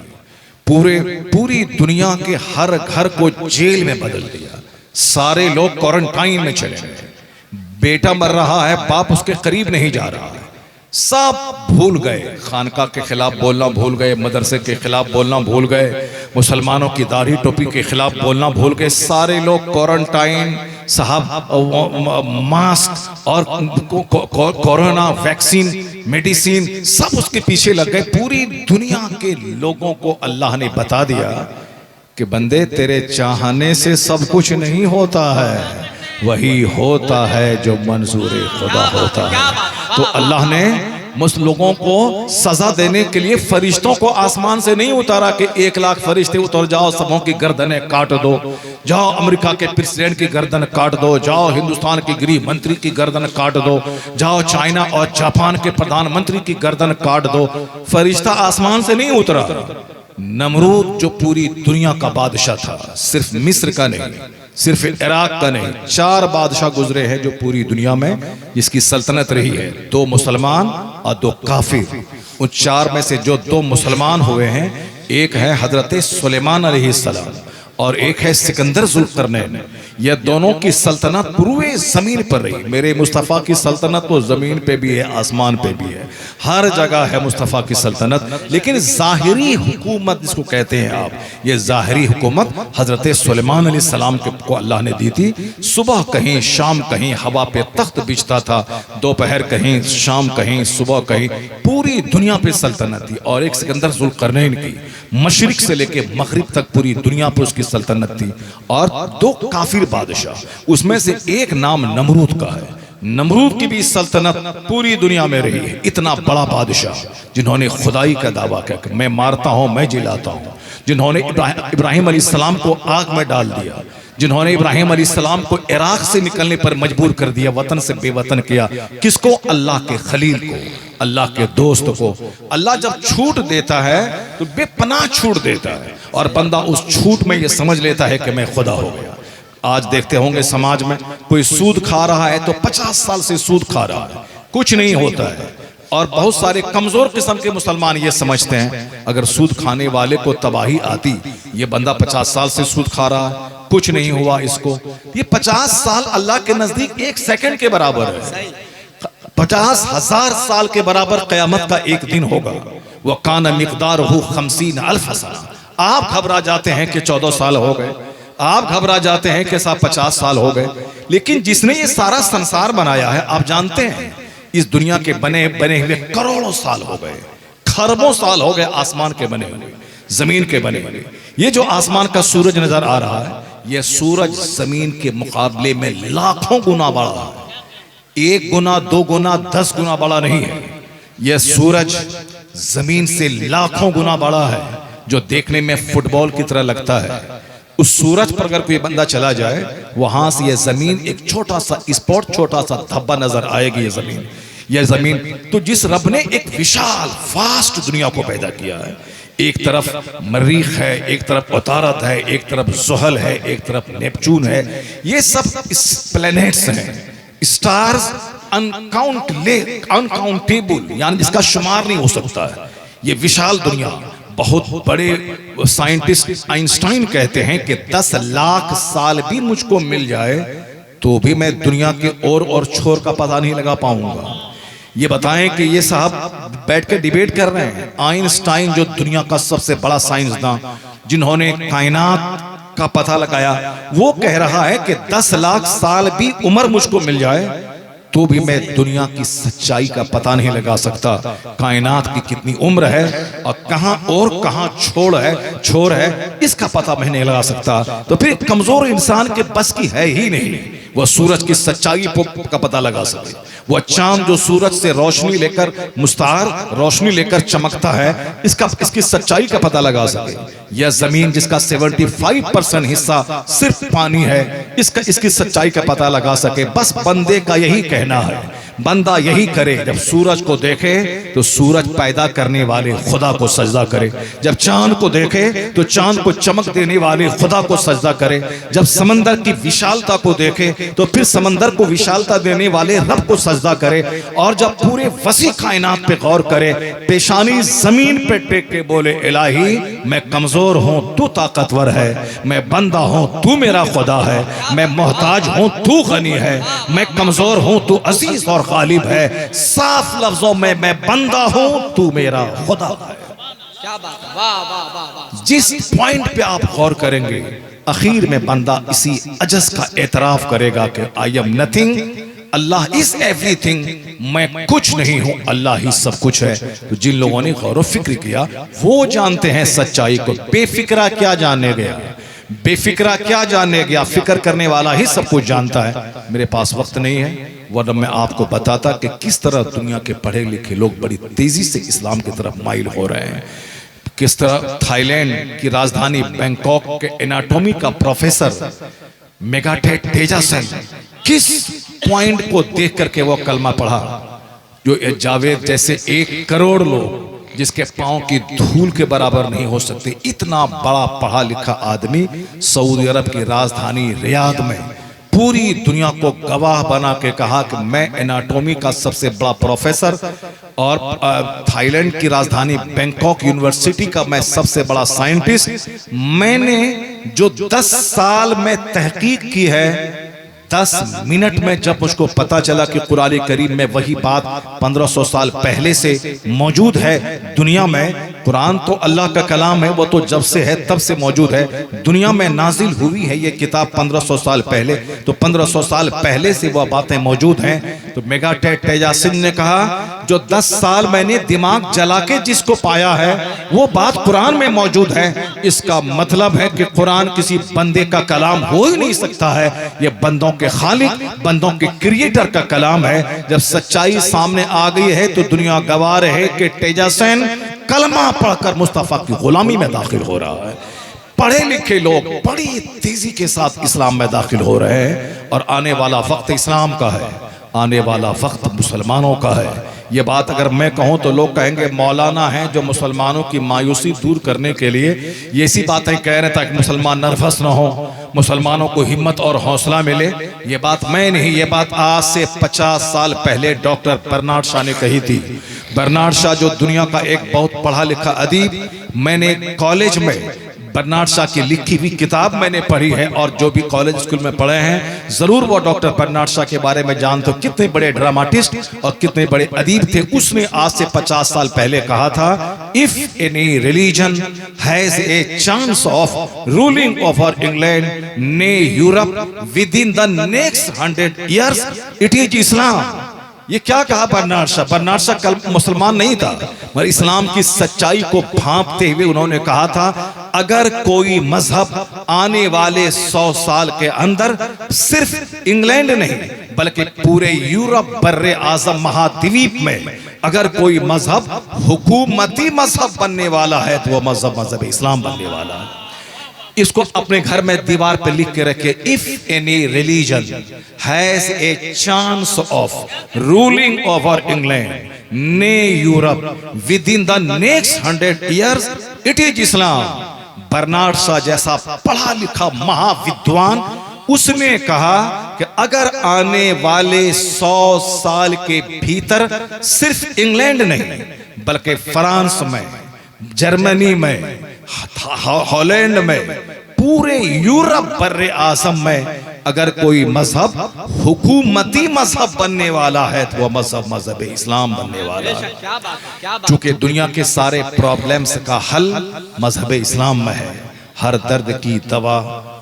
पूरी दुनिया के हर घर को जेल में बदल दिया। सारे लोग क्वारंटाइन में चले गए। बेटा मर रहा है, बाप उसके करीब नहीं जा रहा है। सब भूल गए, खानका के खिलाफ बोलना भूल गए, मदरसे के खिलाफ बोलना भूल गए, मुसलमानों की दाढ़ी टोपी के खिलाफ बोलना भूल गए। सारे लोग क्वारंटाइन साहब, मास्क और कोरोना वैक्सीन, मेडिसिन सब उसके पीछे लग गए। पूरी दुनिया के लोगों को अल्लाह ने बता दिया कि बंदे तेरे चाहने से सब कुछ नहीं होता है, वही होता है जो मंजूर खुदा होता है। तो अल्लाह ने लोगों को सजा देने के लिए फरिश्तों को आसमान से नहीं उतारा कि 1 लाख फरिश्ते उतर जाओ, सबों की गर्दनें काट दो, जाओ अमेरिका के प्रेसिडेंट की गर्दन काट दो, जाओ हिंदुस्तान के गृह मंत्री की गर्दन काट दो, जाओ चाइना और जापान के प्रधानमंत्री की गर्दन काट दो। फरिश्ता आसमान से नहीं उतरा। नमरूद जो पूरी दुनिया का बादशाह था, सिर्फ मिस्र का नहीं, सिर्फ इराक का नहीं, 4 बादशाह गुजरे हैं जो पूरी दुनिया में जिसकी सल्तनत रही है, 2 मुसलमान और 2 काफिर। उन 4 में से जो 2 मुसलमान हुए हैं, एक है हजरत सुलेमान अलैहिस्सलाम और एक है सिकंदर जुल्करनैन। यह दोनों की सल्तनत पूरे जमीन पर रही। मेरे मुस्तफ़ा की सल्तनत तो जमीन पे भी है, आसमान पे भी है, हर जगह है मुस्तफ़ा की सल्तनत। लेकिन ज़ाहिरी हुकूमत जिसको कहते हैं आप, ये ज़ाहिरी हुकूमत हज़रत सुलेमान अलैहिस्सलाम को अल्लाह ने दी थी। सुबह कहीं शाम कहीं हवा पे तख्त बिछता था, दोपहर कहीं शाम कहीं सुबह कहीं, पूरी दुनिया पे सल्तनत थी। और एक सिकंदर जुल्करनैन की मशरिक से लेके मगरिब तक पूरी दुनिया पर उसकी सल्तनत थी। और 2 काफिर बादशाह, उसमें से एक नाम नमरूद का है। नमरूद की भी सल्तनत पूरी दुनिया में रही है। इतना बड़ा बादशाह जिन्होंने खुदाई का दावा किया, मैं मारता हूं, मैं जिलाता हूं, जिन्होंने इब्राहिम अलैहिस्सलाम को आग में डाल दिया, जिन्होंने इब्राहिम अलैहिस्सलाम को इराक से निकलने पर मजबूर कर दिया, वतन से बेवतन किया। किसको? अल्लाह के खलील को, अल्लाह के दोस्त को। अल्लाह जब छूट देता है तो बेपनाह छूट देता है, और बंदा उस छूट में ये समझ लेता है कि मैं खुदा हो गया। आज देखते होंगे समाज में कोई सूद खा रहा है तो 50 साल से सूद खा रहा है, कुछ नहीं होता है। और बहुत सारे कमजोर किस्म के मुसलमान ये समझते हैं अगर सूद खाने वाले को तबाही आती, ये बंदा 50 साल से सूद खा रहा है, कुछ नहीं हुआ इसको। ये 50 साल अल्लाह के नजदीक 1 सेकंड के बराबर है। 50,000 साल के बराबर क़यामत का एक दिन होगा। वह कान मिक़दारुहु 50,000 सना। आप घबरा जाते हैं कि 14 साल हो गए, आप घबरा जाते हैं कि साहब 50 साल हो गए, लेकिन जिसने ये सारा संसार बनाया है, आप जानते हैं इस दुनिया के बने हुए करोड़ों साल हो गए, खरबों साल हो गए आसमान के बने हुए, जमीन के बने हुए। ये जो आसमान का सूरज नजर आ रहा है, यह सूरज जमीन के मुकाबले में लाखों गुना बड़ा है। 1 गुना 2 गुना 10 गुना बड़ा नहीं है। यह सूरज जमीन से लाखों गुना बड़ा है, जो देखने में फुटबॉल की तरह लगता है। उस सूरज पर अगर कोई बंदा चला जाए, वहां से यह जमीन एक छोटा सा स्पॉट, छोटा सा धब्बा नजर आएगी। यह जमीन तो जिस रब ने एक विशाल वास्ट दुनिया को पैदा किया है, एक तरफ मरीख है, एक तरफ उतारत है, एक तरफ ज़ुहल है, एक तरफ नेपच्यून है। ये सब इस प्लैनेट्स हैं, स्टार्स अनकाउंटेबल, यानी जिसका शुमार नहीं हो सकता है। ये विशाल दुनिया, बहुत बड़े साइंटिस्ट आइंस्टाइन कहते हैं कि 10 लाख साल भी मुझको मिल जाए तो भी मैं दुनिया के और छोर का पता नहीं लगा पाऊंगा। ये बताएं कि ये साहब बैठ के डिबेट कर रहे हैं। आइंस्टाइन जो दुनिया का सबसे बड़ा साइंसदान, जिन्होंने कायनात का पता लगाया, वो कह रहा है कि 10 लाख साल भी उम्र मुझको मिल जाए तो भी मैं दुनिया की सच्चाई का पता नहीं लगा सकता। कायनात की कितनी उम्र है और कहां छोर है, इसका पता मैं नहीं लगा सकता। तो फिर कमजोर इंसान के बस की है ही नहीं वह सूरज की सच्चाई का पता लगा सके। वह चांद जो सूरज से रोशनी लेकर मुस्तार रोशनी लेकर चमकता है, इसकी सच्चाई का पता लगा सके। यह जमीन जिसका 75% हिस्सा सिर्फ पानी है, इसकी सच्चाई का पता लगा सके। बस बंदे का यही कहना है, बंदा यही करे, जब सूरज को देखे तो सूरज पैदा करने वाले खुदा को सजदा करे, जब चांद को देखे तो चांद को चमक देने वाले खुदा को सजदा करे, जब समंदर की विशालता को देखे तो फिर समंदर को विशालता देने वाले रब को सजदा करे, और जब पूरे वसी कायनात पे गौर करे, पेशानी जमीन पे टेक के बोले, इलाही मैं कमजोर हूं, तू ताकतवर है, मैं बंदा हूं, तू मेरा खुदा है, मैं मोहताज हूं, तू गनी है, मैं कमजोर हूं, तू अजीज और गालिब है, साफ लफ्जों में मैं बंदा हूं, तू मेरा खुदा है। क्या बात है, वाह वाह वाह वाह। जिस पॉइंट पे आप गौर करेंगे, आखिर में बंदा इसी अजज का एतराफ करेगा कि I am nothing, Allah is everything, मैं कुछ नहीं हूं, अल्लाह ही सब कुछ है। तो जिन लोगों ने गौर व फिक्र किया वो जानते हैं सच्चाई को। बेफिक्रा क्या जानने गया, बेफिक्रा क्या जाने गया, फिक्र करने वाला ही सब कुछ जानता है। मेरे पास वक्त नहीं है, वरना मैं आपको बताता कि किस तरह दुनिया के पढ़े लिखे लोग बड़ी तेजी से इस्लाम की तरफ माइल हो रहे हैं। किस तरह थाईलैंड की राजधानी बैंकॉक के एनाटॉमी का प्रोफेसर मेगाटेट तेजासन किस पॉइंट को देख करके वो कलमा पढ़ा, जो जावेद जैसे 1 करोड़ लोग जिसके पांव की धूल के बराबर नहीं हो सकते, इतना बड़ा पढ़ा लिखा आदमी सऊदी अरब की राजधानी रियाद में पूरी दुनिया को गवाह बना के कहा कि मैं एनाटॉमी का सबसे बड़ा प्रोफेसर और थाईलैंड की राजधानी बैंकॉक यूनिवर्सिटी का मैं सबसे बड़ा साइंटिस्ट, मैंने जो 10 साल में तहकीक की है, 10 मिनट में जब मुझको पता चला कि कुरान करीम में वही बात 1500 साल पहले से मौजूद है दुनिया में। कुरान तो अल्लाह का कलाम है, वो तो जब से है तब से मौजूद है, दुनिया में नाजिल हुई है ये किताब 1500 साल पहले, तो 1500 साल पहले से वह बातें मौजूद हैं। तो मेगाटेट तेजासन ने कहा जो 10 साल मैंने दिमाग जला के जिसको पाया है वो बात कुरान में मौजूद है। इसका मतलब है कि कुरान किसी बंदे का कलाम हो ही नहीं सकता है, ये बंदों के खालिक, बंदों के क्रिएटर का कलाम है। जब सच्चाई सामने आ गई है तो दुनिया गवाह है कि तेजासन कलमा पढ़कर मुस्तफा की गुलामी में दाखिल हो रहा है। पढ़े लिखे लोग बड़ी तेजी के साथ इस्लाम में दाखिल हो रहे हैं और आने वाला वक्त इस्लाम का है, आने वाला वक्त मुसलमानों का है। ये बात अगर मैं कहूं तो लोग कहेंगे मौलाना हैं जो मुसलमानों की मायूसी दूर करने के लिए ये ऐसी बातें कह रहे ताकि मुसलमान नर्वस ना हो, मुसलमानों को हिम्मत और हौसला मिले। ये बात मैं नहीं, ये बात आज से 50 साल पहले डॉक्टर बर्नार्ड शॉ ने कही थी। बर्नार्ड शॉ जो दुनिया का एक बहुत पढ़ा लिखा अदीब, मैंने कॉलेज में बर्नार्ड शॉ की लिखी हुई किताब मैंने पढ़ी है और जो भी कॉलेज स्कूल में पढ़े हैं जरूर वो डॉक्टर बर्नार्ड शॉ के बारे में जानते हो। कितने बड़े ड्रामाटिस्ट और कितने बड़े अदीब थे। उसने आज से 50 साल पहले कहा था, if any religion has a chance of ruling over England ने Europe within the next 100 years it is Islam. ये क्या कहा बर्नार्ड शॉ? बर्नार्ड शॉ कल मुसलमान नहीं था, मगर इस्लाम की सच्चाई को भांपते हुए उन्होंने कहा था अगर कोई मजहब आने वाले 100 साल के अंदर सिर्फ इंग्लैंड नहीं बल्कि पूरे यूरोप बर्रे आजम महाद्वीप में अगर कोई मजहब हुकूमती मजहब बनने वाला है तो वह मजहब इस्लाम बनने वाला है। इसको अपने घर में दीवार पे लिख के रखे, if any religion has a chance of ruling over England ने Europe within the next 100 years it is Islam. Bernard Shaw जैसा पढ़ा लिखा महाविद्वान, उसने कहा कि अगर आने वाले 100 साल के भीतर सिर्फ इंग्लैंड नहीं बल्कि फ्रांस में, जर्मनी में, हॉलैंड में, पूरे यूरोप बर्रे आजम में अगर कोई मजहब हुकूमती मजहब बनने वाला है तो वह मजहब इस्लाम बनने वाला है। क्योंकि दुनिया के सारे प्रॉब्लम्स का हल मजहब इस्लाम में है, हर दर्द की दवा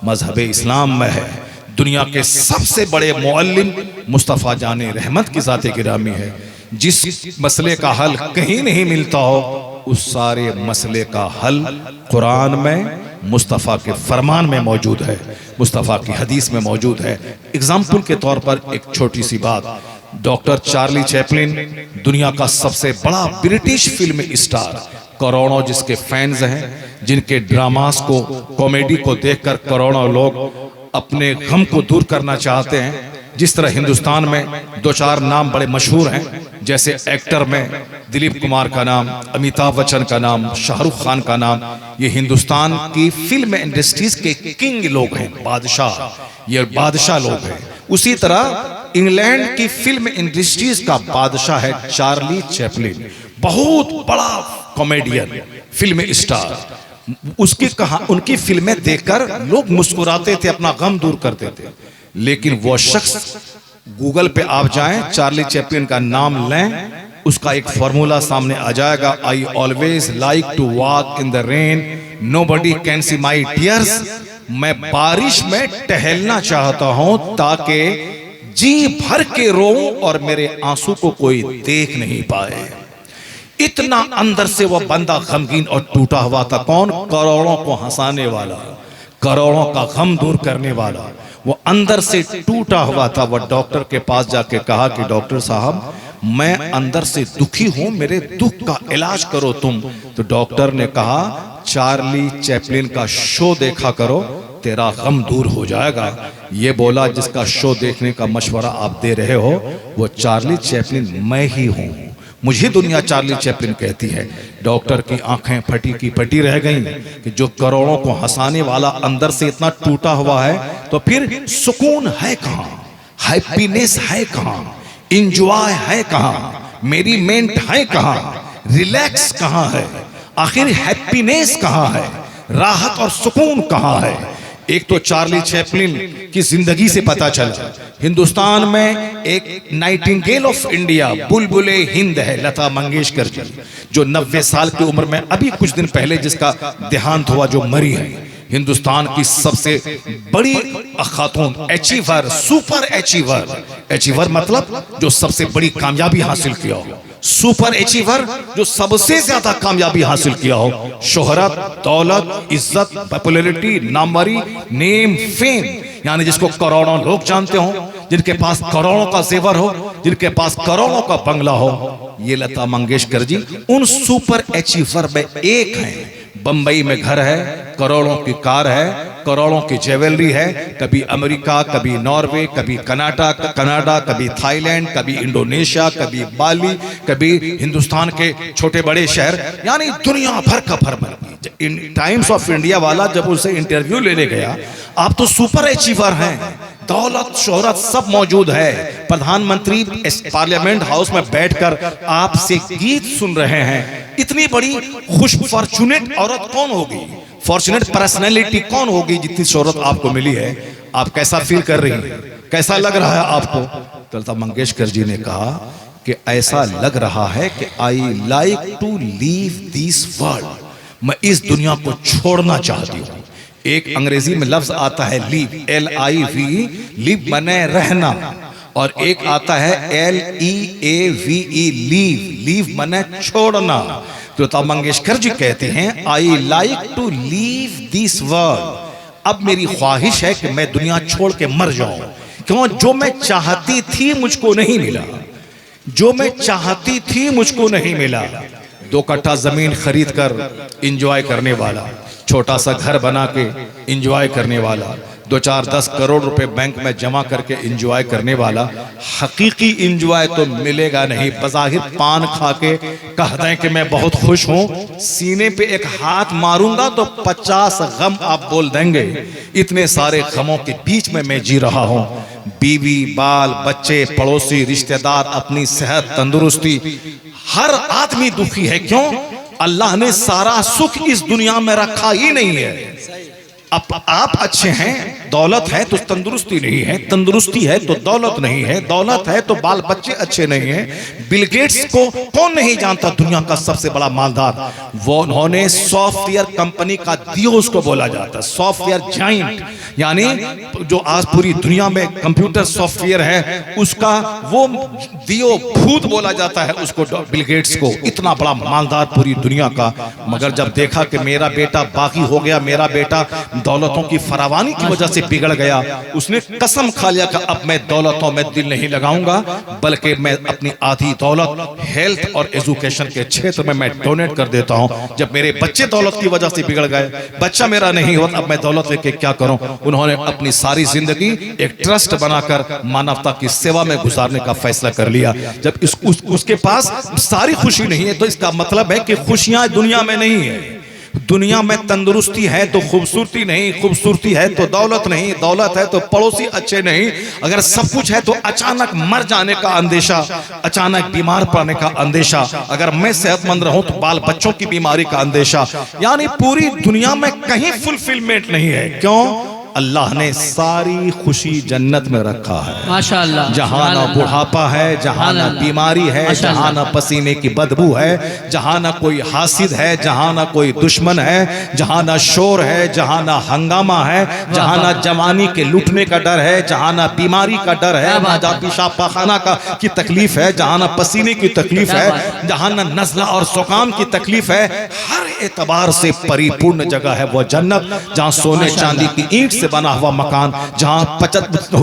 मजहब इस्लाम में है। दुनिया के सबसे बड़े मुअल्लिम मुस्तफ़ा जाने रहमत की ज़ाते गिरामी है। जिस मसले का हल कहीं नहीं मिलता हो उस सारे मसले का हल कुरान में मुस्तफ़ा के फरमान में मौजूद है, मुस्तफ़ा की हदीस में मौजूद है। एग्जाम्पल के तौर पर एक छोटी सी बात, डॉक्टर चार्ली चैपलिन दुनिया का सबसे बड़ा ब्रिटिश फिल्म स्टार, करोड़ों जिसके फैंस हैं, जिनके ड्रामास को, कॉमेडी को देखकर करोड़ों लोग अपने गम को दूर करना चाहते हैं। जिस तरह हिंदुस्तान में 2-4 नाम बड़े मशहूर हैं, जैसे एक्टर में दिलीप कुमार का नाम, अमिताभ बच्चन का नाम, शाहरुख खान का नाम, ये हिंदुस्तान की फिल्म इंडस्ट्रीज के किंग लोग हैं, बादशाह, ये बादशाह लोग हैं। उसी तरह इंग्लैंड की फिल्म इंडस्ट्रीज का बादशाह है चार्ली चैपलिन, बहुत बड़ा कॉमेडियन, फिल्म स्टार। उसकी उनकी फिल्में देखकर लोग मुस्कुराते थे, अपना गम दूर करते थे। लेकिन वो शख्स, गूगल पे आप जाएं, चार्ली चैपलिन का नाम लें, उसका एक फॉर्मूला सामने आ जाएगा। I always like to walk in the rain, nobody can see my tears. मैं बारिश में टहलना चाहता हूं ताकि जी भर के रोऊं और मेरे आंसू को कोई देख नहीं पाए। इतना अंदर से वह बंदा गमगीन और टूटा हुआ था। कौन? करोड़ों को हंसाने वाला, करोड़ों का गम दूर करने वाला, वो अंदर से टूटा हुआ था। वो डॉक्टर के पास जाके कहा कि डॉक्टर साहब मैं अंदर से दुखी हूं, मेरे दुख का इलाज करो तुम। तो डॉक्टर ने कहा चार्ली चैपलिन का शो देखा करो, तेरा गम दूर हो जाएगा। ये बोला जिसका शो देखने का मशवरा आप दे रहे हो वो चार्ली चैपलिन मैं ही हूं, मुझे दुनिया चार्ली चैपलिन कहती है। डॉक्टर की आंखें फटी की फटी रह गईं कि जो करोड़ों को हंसाने वाला अंदर से इतना टूटा हुआ है तो फिर सुकून है कहां, हैप्पीनेस है कहां, इंजॉय है कहां, मेरीमेंट है कहां, रिलैक्स कहां है, आखिर हैप्पीनेस कहां है, राहत और सुकून कहां है। एक तो चार्ली चैपलिन की जिंदगी से पता चला। हिंदुस्तान में एक नाइटिंगेल ऑफ इंडिया बुलबुले हिंद है लता मंगेशकर जी, जो 90 साल की उम्र में अभी कुछ दिन पहले जिसका देहांत हुआ, जो मरी है। हिंदुस्तान की सबसे बड़ी खातून, अचीवर, सुपर अचीवर। अचीवर मतलब जो सबसे बड़ी कामयाबी हासिल किया हो, सुपर अचीवर जो सबसे ज्यादा कामयाबी हासिल किया हो, शोहरत, दौलत, इज्जत, पॉपुलैरिटी, नामवरी, नेम, फेम, यानी जिसको करोड़ों लोग जानते हो, जिनके पास करोड़ों का जेवर हो, जिनके पास करोड़ों का बंगला हो, ये लता मंगेशकर जी उन सुपर अचीवर में एक हैं। बंबई में घर है, करोड़ों की कार है, करोड़ों की ज्वेलरी है, कभी अमेरिका, कभी नॉर्वे, कभी कनाडा, कभी थाईलैंड, कभी इंडोनेशिया, कभी बाली, कभी हिंदुस्तान के छोटे बड़े शहर, यानी दुनिया भर का भ्रमण। टाइम्स ऑफ इंडिया वाला जब उनसे इंटरव्यू लेने गया, आप तो सुपर अचीवर हैं, दौलत शोहरत सब मौजूद है, प्रधानमंत्री पार्लियामेंट हाउस में बैठकर आपसे गीत सुन रहे हैं, इतनी बड़ी खुश फॉर्चुनेट औरत कौन होगी, फॉर्चुनेट पर्सनैलिटी कौन होगी जितनी शोहरत आपको मिली है। आप कैसा फील कर रही हैं, कैसा लग रहा है आपको? तो लता मंगेशकर जी ने कहा कि ऐसा लग रहा है कि I like to leave this world, मैं इस दुनिया को छोड़ना चाहती हूँ। एक अंग्रेजी में लफ्ज आता है लीव, LIV, लीव माने रहना, और एक आता है LEAVE, लीव, लीव माने छोड़ना। तो लता मंगेशकर जी कहते हैं I like to leave this world, अब मेरी ख्वाहिश है कि मैं दुनिया छोड़ के मर जाऊं। क्यों? जो मैं चाहती थी मुझको नहीं मिला, जो मैं चाहती थी मुझको नहीं मिला। 2 कट्ठा जमीन खरीद कर इंजॉय करने वाला, छोटा सा घर बना के इंजॉय करने वाला, 2-4-10 करोड़ रुपए बैंक में जमा करके इंजॉय करने वाला, हकीकी इंजॉय तो मिलेगा नहीं। बज़ाहिर पान खा के कह दें कि मैं बहुत खुश हूं, सीने पे एक हाथ मारूंगा तो 50 गम आप बोल देंगे। इतने सारे गमों के बीच में मैं जी रहा हूं, बीवी, बाल, बच्चे, पड़ोसी, रिश्तेदार, अपनी सेहत, तंदुरुस्ती, हर आदमी दुखी है। क्यों? अल्लाह ने सारा सुख इस दुनिया में रखा ही नहीं है। अब आप अच्छे हैं, दौलत है तो तंदुरुस्ती नहीं है, तंदुरुस्ती है तो दौलत नहीं है, दौलत है तो बाल बच्चे अच्छे नहीं हैं। बिल गेट्स को कौन नहीं जानता, दुनिया का सबसे बड़ा मालदार। वो उन्होंने सॉफ्टवेयर कंपनी का दियो उसको बोला जाता है, सॉफ्टवेयर जाइंट, यानी जो आज पूरी दुनिया में कंप्यूटर सॉफ्टवेयर है उसका वो दियो भूत बोला जाता है उसको, बिल गेट्स को। इतना बड़ा मालदार पूरी दुनिया का, मगर जब देखा कि मेरा बेटा बागी हो गया, मेरा बेटा दौलतों की फरावानी की वजह से बिगड़ गया, उसने कसम खा लिया कि अब मैं दौलतों में दिल नहीं लगाऊंगा, बल्कि मैं अपनी आधी दौलत हेल्थ और एजुकेशन के क्षेत्र में मैं डोनेट कर देता हूं। जब मेरे बच्चे दौलत की वजह से बिगड़ गए, बच्चा मेरा नहीं हुआ, अब मैं दौलत लेके क्या करूं? उन्होंने अपनी सारी जिंदगी एक ट्रस्ट बनाकर मानवता की सेवा में गुजारने का फैसला कर लिया। जब उसके पास सारी खुशी नहीं है तो इसका मतलब है कि खुशियां दुनिया में नहीं है। दुनिया में तंदुरुस्ती है तो खूबसूरती नहीं, खूबसूरती है तो दौलत नहीं, दौलत है तो पड़ोसी अच्छे नहीं। अगर सब कुछ है तो अचानक मर जाने का अंदेशा, अचानक बीमार पड़ने का अंदेशा, अगर मैं सेहतमंद रहूं तो बाल बच्चों की बीमारी का अंदेशा। यानी पूरी दुनिया में कहीं फुलफिलमेंट नहीं है। क्यों? अल्लाह ने सारी खुशी जन्नत में रखा है। माशाअल्लाह। जहां ना बुढ़ापा है, जहां ना बीमारी है, जहां ना पसीने की बदबू है, जहां ना कोई हासिद है, जहां ना कोई दुश्मन है, जहां ना शोर है, जहां ना हंगामा है, जहां ना जवानी के लूटने का डर है, जहां ना बीमारी का डर है, ना पेशाब पाखाना की तकलीफ है, जहां ना पसीने की तकलीफ है, जहां ना नज़ला और ज़ुकाम की तकलीफ है। हर एतबार से परिपूर्ण जगह है वो जन्नत, जहाँ सोने चांदी की ईंट से बना हुआ मकान, जहाँ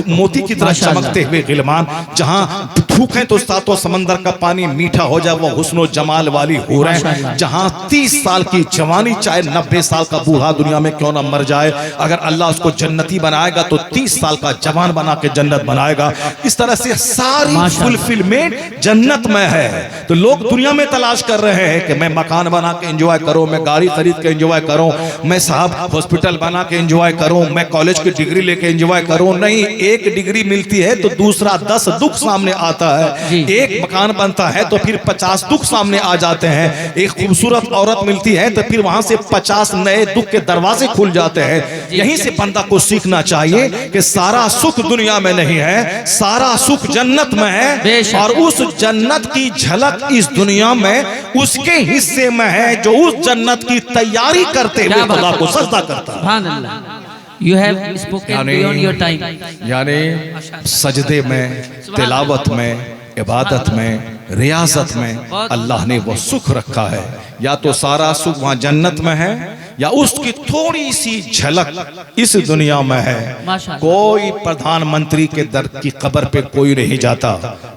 मोती की तरह चमकते हुए गिलमान, जहाँ थूकें तो सातों समंदर का पानी मीठा हो जाए वो हुस्नो जमाल वाली हूरें, जहाँ 30 साल की जवानी चाहे 90 साल का बूढ़ा दुनिया में क्यों ना मर जाए, अगर अल्लाह उसको जन्नती बनाएगा तो 30 साल का जवान बना के जन्नत बनाएगा। इस तरह से सारी फुलफिलमेंट जन्नत में है। तो लोग दुनिया में तलाश कर रहे हैं कि मैं मकान बना के एंजॉय करूं, मैं गाड़ी खरीद के एंजॉय करूं, मैं साहब हॉस्पिटल बना के एंजॉय करूं, मैं कॉलेज की डिग्री लेके एंजॉय करूं। नहीं, एक डिग्री मिलती है तो दूसरा 10 दुख सामने आता है। एक मकान बनता है तो फिर 50 दुख सामने आ जाते हैं। एक खूबसूरत औरत मिलती है तो फिर वहां से 50 नए दुख के दरवाजे खुल जाते हैं। यहीं से बंदा को सीखना चाहिए कि सारा सुख दुनिया में नहीं है, सारा सुख जन्नत में है, और उस जन्नत की झलक इस दुनिया में उसके हिस्से में है जो उस जन्नत की तैयारी करते हुए खुदा को सजदा करता है। You have spoken beyond your time. यानी सजदे में, तिलावत में, इबादत में, रियाजत में अल्लाह ने वो सुख रखा है। या तो सारा सुख वहां जन्नत में है या उसकी थोड़ी सी झलक इस दुनिया में है। कोई प्रधानमंत्री के दर की कब्र पे कोई नहीं जाता,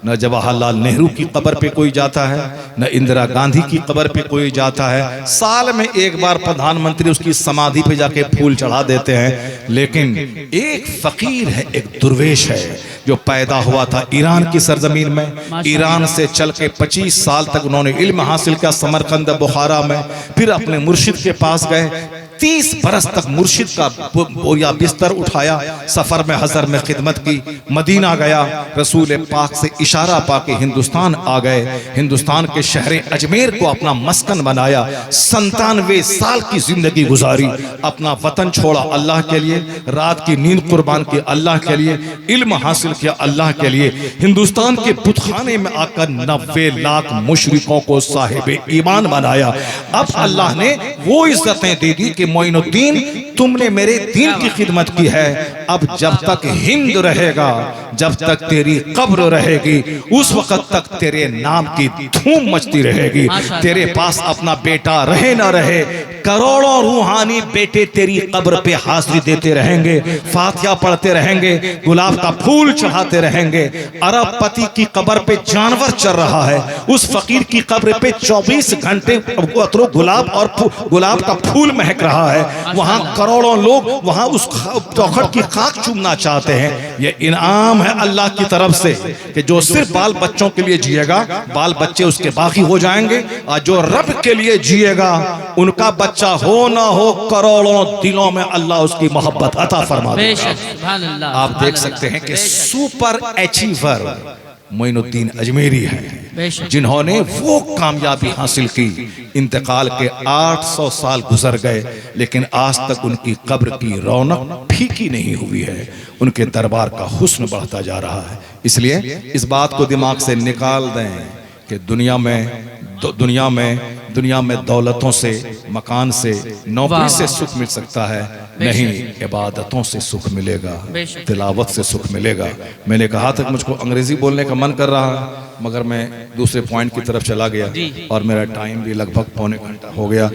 न जवाहरलाल नेहरू की कब्र पे कोई जाता है, न इंदिरा गांधी की कब्र पे कोई जाता है। साल में एक बार प्रधानमंत्री उसकी समाधि पे जाके फूल चढ़ा देते हैं। लेकिन एक फकीर है, एक दुर्वेश है जो पैदा हुआ था ईरान की सरजमीन में। ईरान से चल के 25 साल तक उन्होंने इल्म हासिल किया समरकंद बुखारा में, फिर अपने मुर्शिद के पास गए। 30 बरस तक मुर्शिद का बोरिया बिस्तर उठाया, सफर में हजर में खिदमत की, मदीना गया, रसूल पाक से इशारा पाके हिंदुस्तान आ गए। हिंदुस्तान के शहर अजमेर को अपना मस्कन बनाया। 97 साल की जिंदगी गुजारी, अपना वतन छोड़ा अल्लाह के लिए, रात की नींद कुर्बान की अल्लाह के लिए, इल्म हासिल किया अल्लाह के लिए। हिंदुस्तान के बुतखाने में आकर 90 लाख मुशरिकों को साहिब ईमान बनाया। अब अल्लाह ने वो इज्जतें दे दी कि मोइनुद्दीन तुमने मेरे दीन की खिदमत की है, अब जब तक हिंद रहेगा, जब तक तेरी कब्र रहेगी, उस वक्त तक तेरे नाम की धूम मचती रहेगी। तेरे पास अपना बेटा रहे ना रहे, करोड़ों रूहानी बेटे तेरी कब्र पे हाजिरी देते रहेंगे, फातिहा पढ़ते रहेंगे, गुलाब का फूल चढ़ाते रहेंगे। अरबपति की कब्र पे जानवर चल रहा है, उस फकीर की कब्र पे 24 घंटे गुलाब और गुलाब का फूल महक रहा है। वहां करोड़ों लोग वहां उस चौखट की खाक चूमना चाहते हैं। ये इनाम है अल्लाह की तरफ से कि जो सिर्फ बाल बच्चों के लिए जिएगा, बाल बच्चे उसके बाकी हो जाएंगे, और जो रब के लिए जिएगा, उनका बच्चा हो ना हो, करोड़ों दिलों में अल्लाह उसकी मोहब्बत अता फरमा देगा। आप देख सकते हैं कि सुपर अचीवर मोइनुद्दीन अजमेरी हैं, जिन्होंने वो कामयाबी हासिल की। इंतकाल के 800 साल गुजर गए, लेकिन आज तक उनकी कब्र की रौनक फीकी नहीं हुई है। उनके दरबार का हुस्न बढ़ता जा रहा है। इसलिए इस बात को दिमाग से निकाल दें कि दुनिया में दौलतों से, मकान से, नौकरी से सुख मिल सकता है, नहीं, इबादतों से सुख मिलेगा, तिलावत से सुख मिलेगा। मैंने कहा था कि मुझको अंग्रेजी बोलने का मन कर रहा है, मगर मैं दूसरे पॉइंट की तरफ चला गया और मेरा टाइम भी लगभग पौने घंटा हो गया।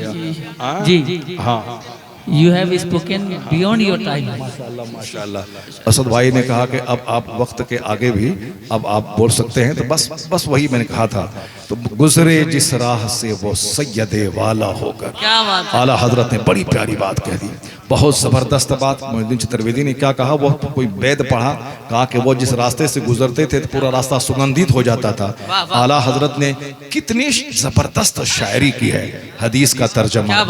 हाँ, You have spoken beyond your time. माशाल्लाह माशाल्लाह। असद भाई ने कहा कि अब आप वक्त के आगे भी अब आप बोल सकते हैं, तो बस वही मैंने कहा था। तो गुजरे जिस राह से वो सैयदे वाला होकर, क्या बात है? आला हजरत ने बड़ी प्यारी बात कह दी, बहुत जबरदस्त बात। मोइनुद्दीन चतुर्वेदी ने क्या कहा, वो कोई वेद पढ़ा, कहा कि वो जिस रास्ते से गुजरते थे तो पूरा रास्ता सुगंधित हो जाता था। आला हजरत ने कितनी जबरदस्त शायरी की है, हदीस का तर्जमा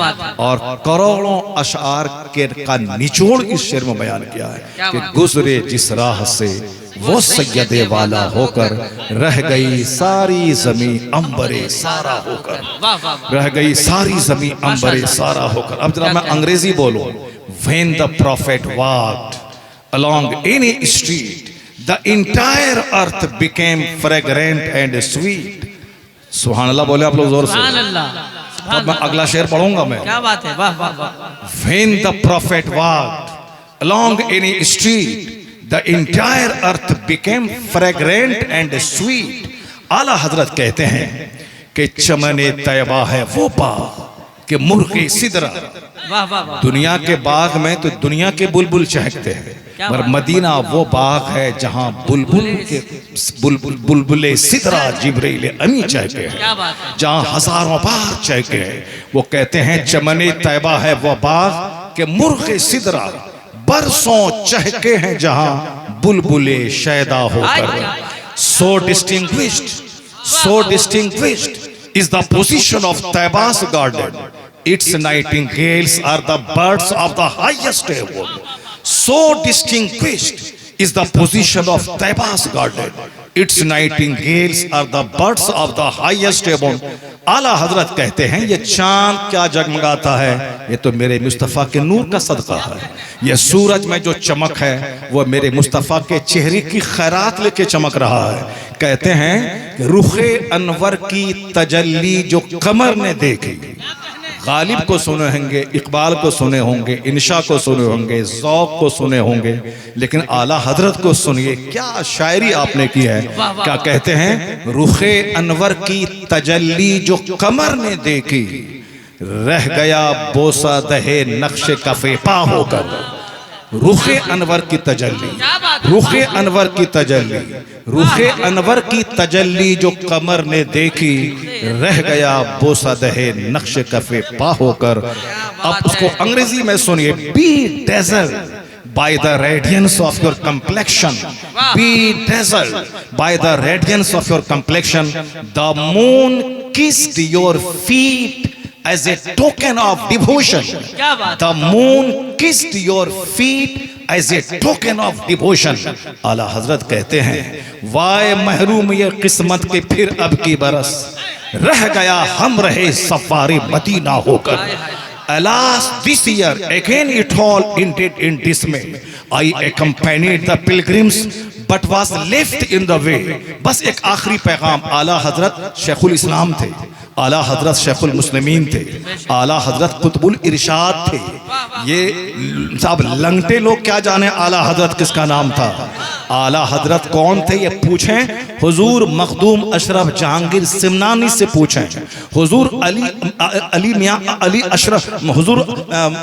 और करोड़ों अशार का निचोड़ इस शेर में बयान किया है कि गुजरे जिस राह से वो सैयदे वाला होकर, रह गई सारी जमीन अंबरे सारा होकर, रह गई सारी जमीन अंबरे सारा होकर। अब जरा मैं अंग्रेजी बोलूं, when the prophet walked along any street, the entire earth became fragrant and sweet. सुभान अल्लाह बोले आप लोग जोर से। अब मैं अगला शेर पढ़ूंगा मैं। क्या बात है, वाह वाह वाह। When the prophet walked along any street, the entire earth became fragrant and sweet. आला हजरत कहते हैं कि चमने तैयबा है वो बाग कि मुर्गे सिदरा। वाह वाह वाह। दुनिया के बाग में तो दुनिया के बुलबुल चहकते हैं, पर मदीना वो बाग है जहां बुलबुले सिदरा जिब्रील अमी चहके हैं, क्या बात है। जहां हजारों बार चहके हैं। वो कहते हैं चमने तैबा है वो बाग के मुर्गे सिदरा बरसों चहके हैं जहां बुलबुले शैदा होकर। So distinguished is the position of Taiba's garden. Its nightingales are the birds of the highest heaven. So distinguished is the position of Taiba's garden. Its nightingales are the birds of the highest heaven. आला हजरत कहते हैं ये चांद क्या जगमगाता है, ये तो मेरे मुस्तफ़ा के नूर का सदका है। ये सूरज में जो चमक है वो मेरे मुस्तफ़ा के चेहरे की खैरात लेके चमक रहा है। कहते हैं कि रुखे अनवर की तजल्ली जो कमर ने देखी। गालिब को सुने होंगे, इकबाल को सुने होंगे, इंशा को सुने होंगे, ज़ौक़ को सुने होंगे, लेकिन आला हजरत को सुनिए, क्या शायरी आपने की है। क्या कहते हैं, रुखे अनवर की तजल्ली जो कमर ने देखी, रह गया बोसा दहे नक्शे कफे पा होकर। रुखे अनवर की तजल्ली, रुखे अनवर की तजल्ली, रुखे अनवर की तजल्ली जो कमर ने देखी, रह गया बोसा दहे नक्श कफे पा होकर। अब उसको अंग्रेजी में सुनिए। Be dazzled by the radiance of your complexion, be dazzled by the radiance of your complexion. The moon kissed your feet as a token of devotion. The moon kissed your feet as a token of devotion. आला हजरत कहते हैं, वाय महरूम ये किस्मत के फिर अब की बरस, रह गया हम रहे सफारी मदीना होकर। Alas, this year again it all ended in dismay. I accompanied the pilgrims but was left in the way. बस एक आखिरी पैगाम। आला हजरत शेखुल इस्लाम थे, आला हजरत शेखुल मुस्लिमीन थे, आला हजरत कुतुबुल इरशाद थे। ये सब लंगटे लोग क्या जाने आला हजरत किसका नाम था। आला हजरत कौन थे ये पूछें हुजूर मखदूम अशरफ जहांगीर सिमनानी से पूछें, हुजूर अली मियाँ अली अशरफ हुजूर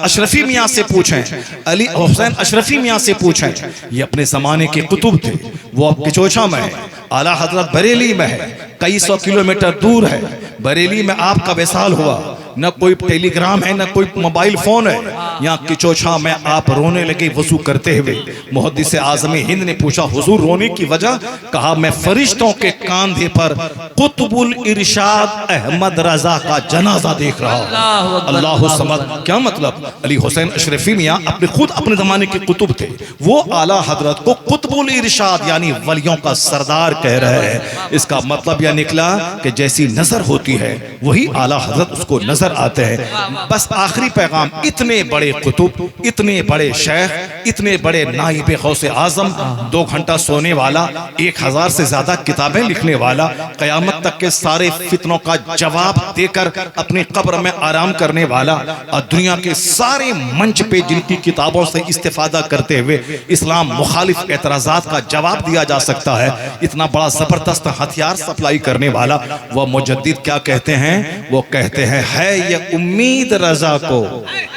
अशरफी मियाँ से पूछें, अली हुसैन अशरफी मियाँ से पूछें। ये अपने ज़माने के कुतुब थे। वो अब किचोछा में है, आला हजरत बरेली में है, कई सौ किलोमीटर दूर है। बरेली में आपका विसाल हुआ, न कोई टेलीग्राम है, न कोई मोबाइल फोन है। यहाँ किचोछा में आप रोने लगे वजू करते हुए। मुहद्दिस आज़म हिंद ने पूछा हुजूर रोने की वजह, कहा मैं फरिश्तों के कांधे पर कुतुबुल इरशाद अहमद रजा का जनाजा देख रहा हूँ। अल्लाह समद। क्या मतलब? अली हुसैन अशरफी मियाँ अपने खुद अपने जमाने के कुतुब थे। वो आला हजरत को कुतुबुल इरशाद यानी वलियों का सरदार कह रहे हैं। इसका मतलब यह निकला कि जैसी नजर होती है वही आला हजरत उसको नजर आते हैं। बस आखिरी पैगाम, इतने बड़े कुतुब, इतने बड़े शेख, इतने बड़े नाइब गौसे आजम, 2 घंटा सोने वाला, 1000 से ज्यादा किताबें लिखने वाला, कयामत तक के सारे फितनों का जवाब देकर अपनी कब्र में आराम करने वाला, और दुनिया के सारे मंच पे जिनकी किताबों से इस्तेफादा करते हुए इस्लाम मुखालिफ एतराजात का जवाब दिया जा सकता है, इतना बड़ा जबरदस्त हथियार सप्लाई करने वाला वह मुजद्दिद क्या कहते हैं? वो कहते हैं, है ये उम्मीद रजा को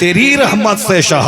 तेरी रहमत से शाह।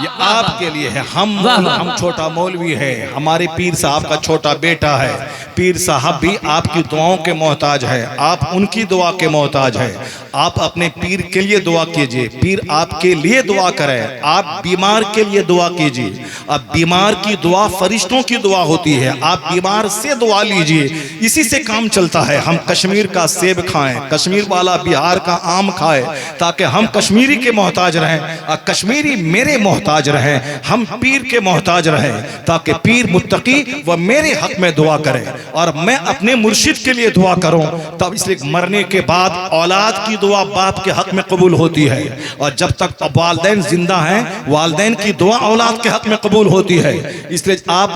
ये आपके लिए है। हम छोटा मौलवी है, हमारे पीर साहब का छोटा बेटा है। पीर साहब भी आपकी दुआओं के मोहताज है, आप उनकी दुआ के मोहताज है। आप अपने पीर के लिए दुआ कीजिए, पीर आपके लिए दुआ करे। आप बीमार के लिए दुआ कीजिए, अब बीमार की दुआ फरिश्तों की दुआ होती है। आप बीमार से दुआ लीजिए, इसी से काम चलता है। हम कश्मीर का सेब खाएं, कश्मीर वाला बिहार का आम खाए, ताकि हम कश्मीरी के मोहताज रहें और कश्मीरी मेरे मोहताज रहें। हम पीर के मोहताज रहें ताकि पीर मुत्तकी व मेरे हक में दुआ करें और मैं अपने मुर्शिद के लिए दुआ करूं। तब इसलिए मरने के बाद औलाद की दुआ बाप के हक में कबूल होती है, और जब तक वालिदैन जिंदा हैं वालिदैन की दुआ औलाद के हक में कबूल होती है। इसलिए आप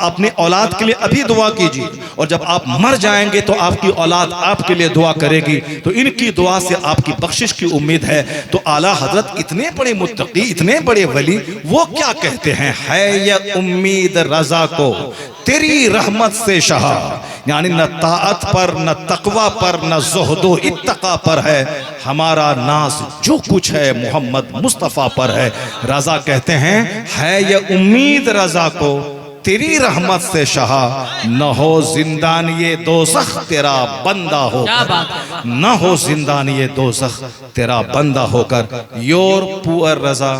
अपने औलाद के लिए अभी दुआ कीजिए, और जब आप मर जाएंगे तो आपकी औलाद आपके लिए दुआ करेगी, तो इनकी दुआ से आपकी बख्शिश की उम्मीद है। तो आला हजरत इतने बड़े मुत्तकी, इतने बड़े वली, वो क्या कहते हैं? है ये उम्मीद रजा को तेरी रहमत से शाह, यानी न ताअत पर, न तकवा पर, न ज़ुहदो इत्तका पर है हमारा नाज जो कुछ है मोहम्मद मुस्तफ़ा पर है। रजा कहते हैं है ये उम्मीद रजा को तेरी रहमत से शाहा, न हो जिंदान ये दोज़ख तेरा बंदा हो, क्या बात है। न हो जिंदान ये दोज़ख तेरा बंदा होकर। Your poor Raza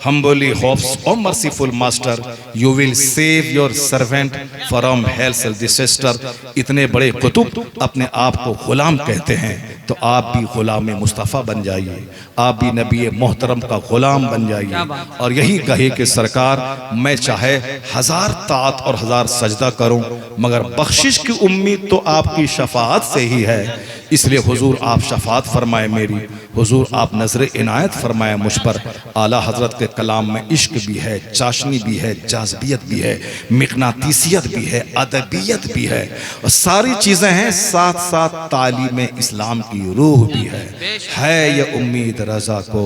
humbly hopes, O merciful master, you will save your servant from hell's disaster। इतने बड़े कुतुब अपने आप को गुलाम कहते हैं, तो आप भी गुलाम मुस्तफ़ा बन जाइए, आप भी नबी मोहतरम का गुलाम बन जाइए। और यही कहे कि सरकार मैं चाहे 1000 तात और 1000 सजदा करूं, मगर बख्शिश की उम्मीद तो आपकी शफाअत से ही है। इसलिए हुजूर आप शफाअत फरमाए मेरी, हुजूर आप नजर इनायत फरमाए मुझ पर। आला हजरत के कलाम में इश्क भी है, चाशनी भी है, जाज़बियत भी है, मिक़नातीसियत भी है, अदबियत भी है, और सारी चीज़ें हैं, साथ साथ तालीम इस्लाम की रूह भी है ये उम्मीद रज़ा को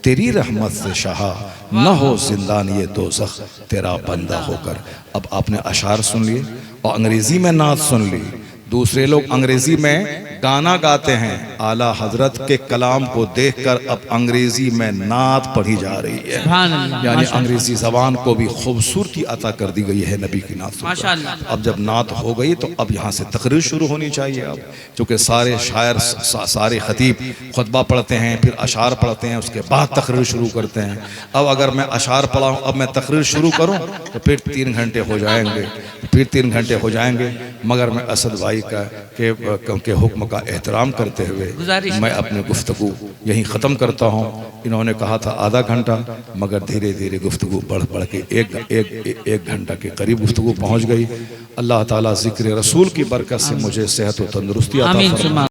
तेरी रहमत से शाहा, न हो जिंदान ये दोज़ख तेरा बंदा होकर। अब आपने अशार सुन लिए और अंग्रेजी में नात सुन ली। दूसरे लोग अंग्रेजी में गाना गाते हैं, आला हजरत के कलाम को देखकर अब अंग्रेजी में नात पढ़ी जा रही है। यानी अंग्रेजी जबान को भी खूबसूरती अता कर दी गई है नबी की नात सुनकर। अब जब नात हो गई तो अब यहाँ से तकरीर शुरू होनी चाहिए। अब चूँकि सारे शायर सारे खतीब खुतबा पढ़ते हैं, फिर अशार पढ़ते हैं, उसके बाद तकरीर शुरू करते हैं। अब अगर मैं अशार पढ़ाऊँ, अब मैं तकरीर शुरू करूँ तो फिर 3 घंटे हो जाएंगे, फिर 3 घंटे हो जाएंगे। मगर मैं असद भाई के हुक्म का एहतराम करते हुए मैं अपनी गुफ्तगू यहीं ख़त्म करता हूँ। इन्होंने कहा था आधा घंटा, मगर धीरे धीरे गुफ्तगू बढ़ बढ़ के एक घंटा के करीब गुफ्तगू पहुँच गई। अल्लाह ताला ज़िक्र रसूल की बरकत से मुझे सेहत व तंदुरुस्ती अता फरमाए।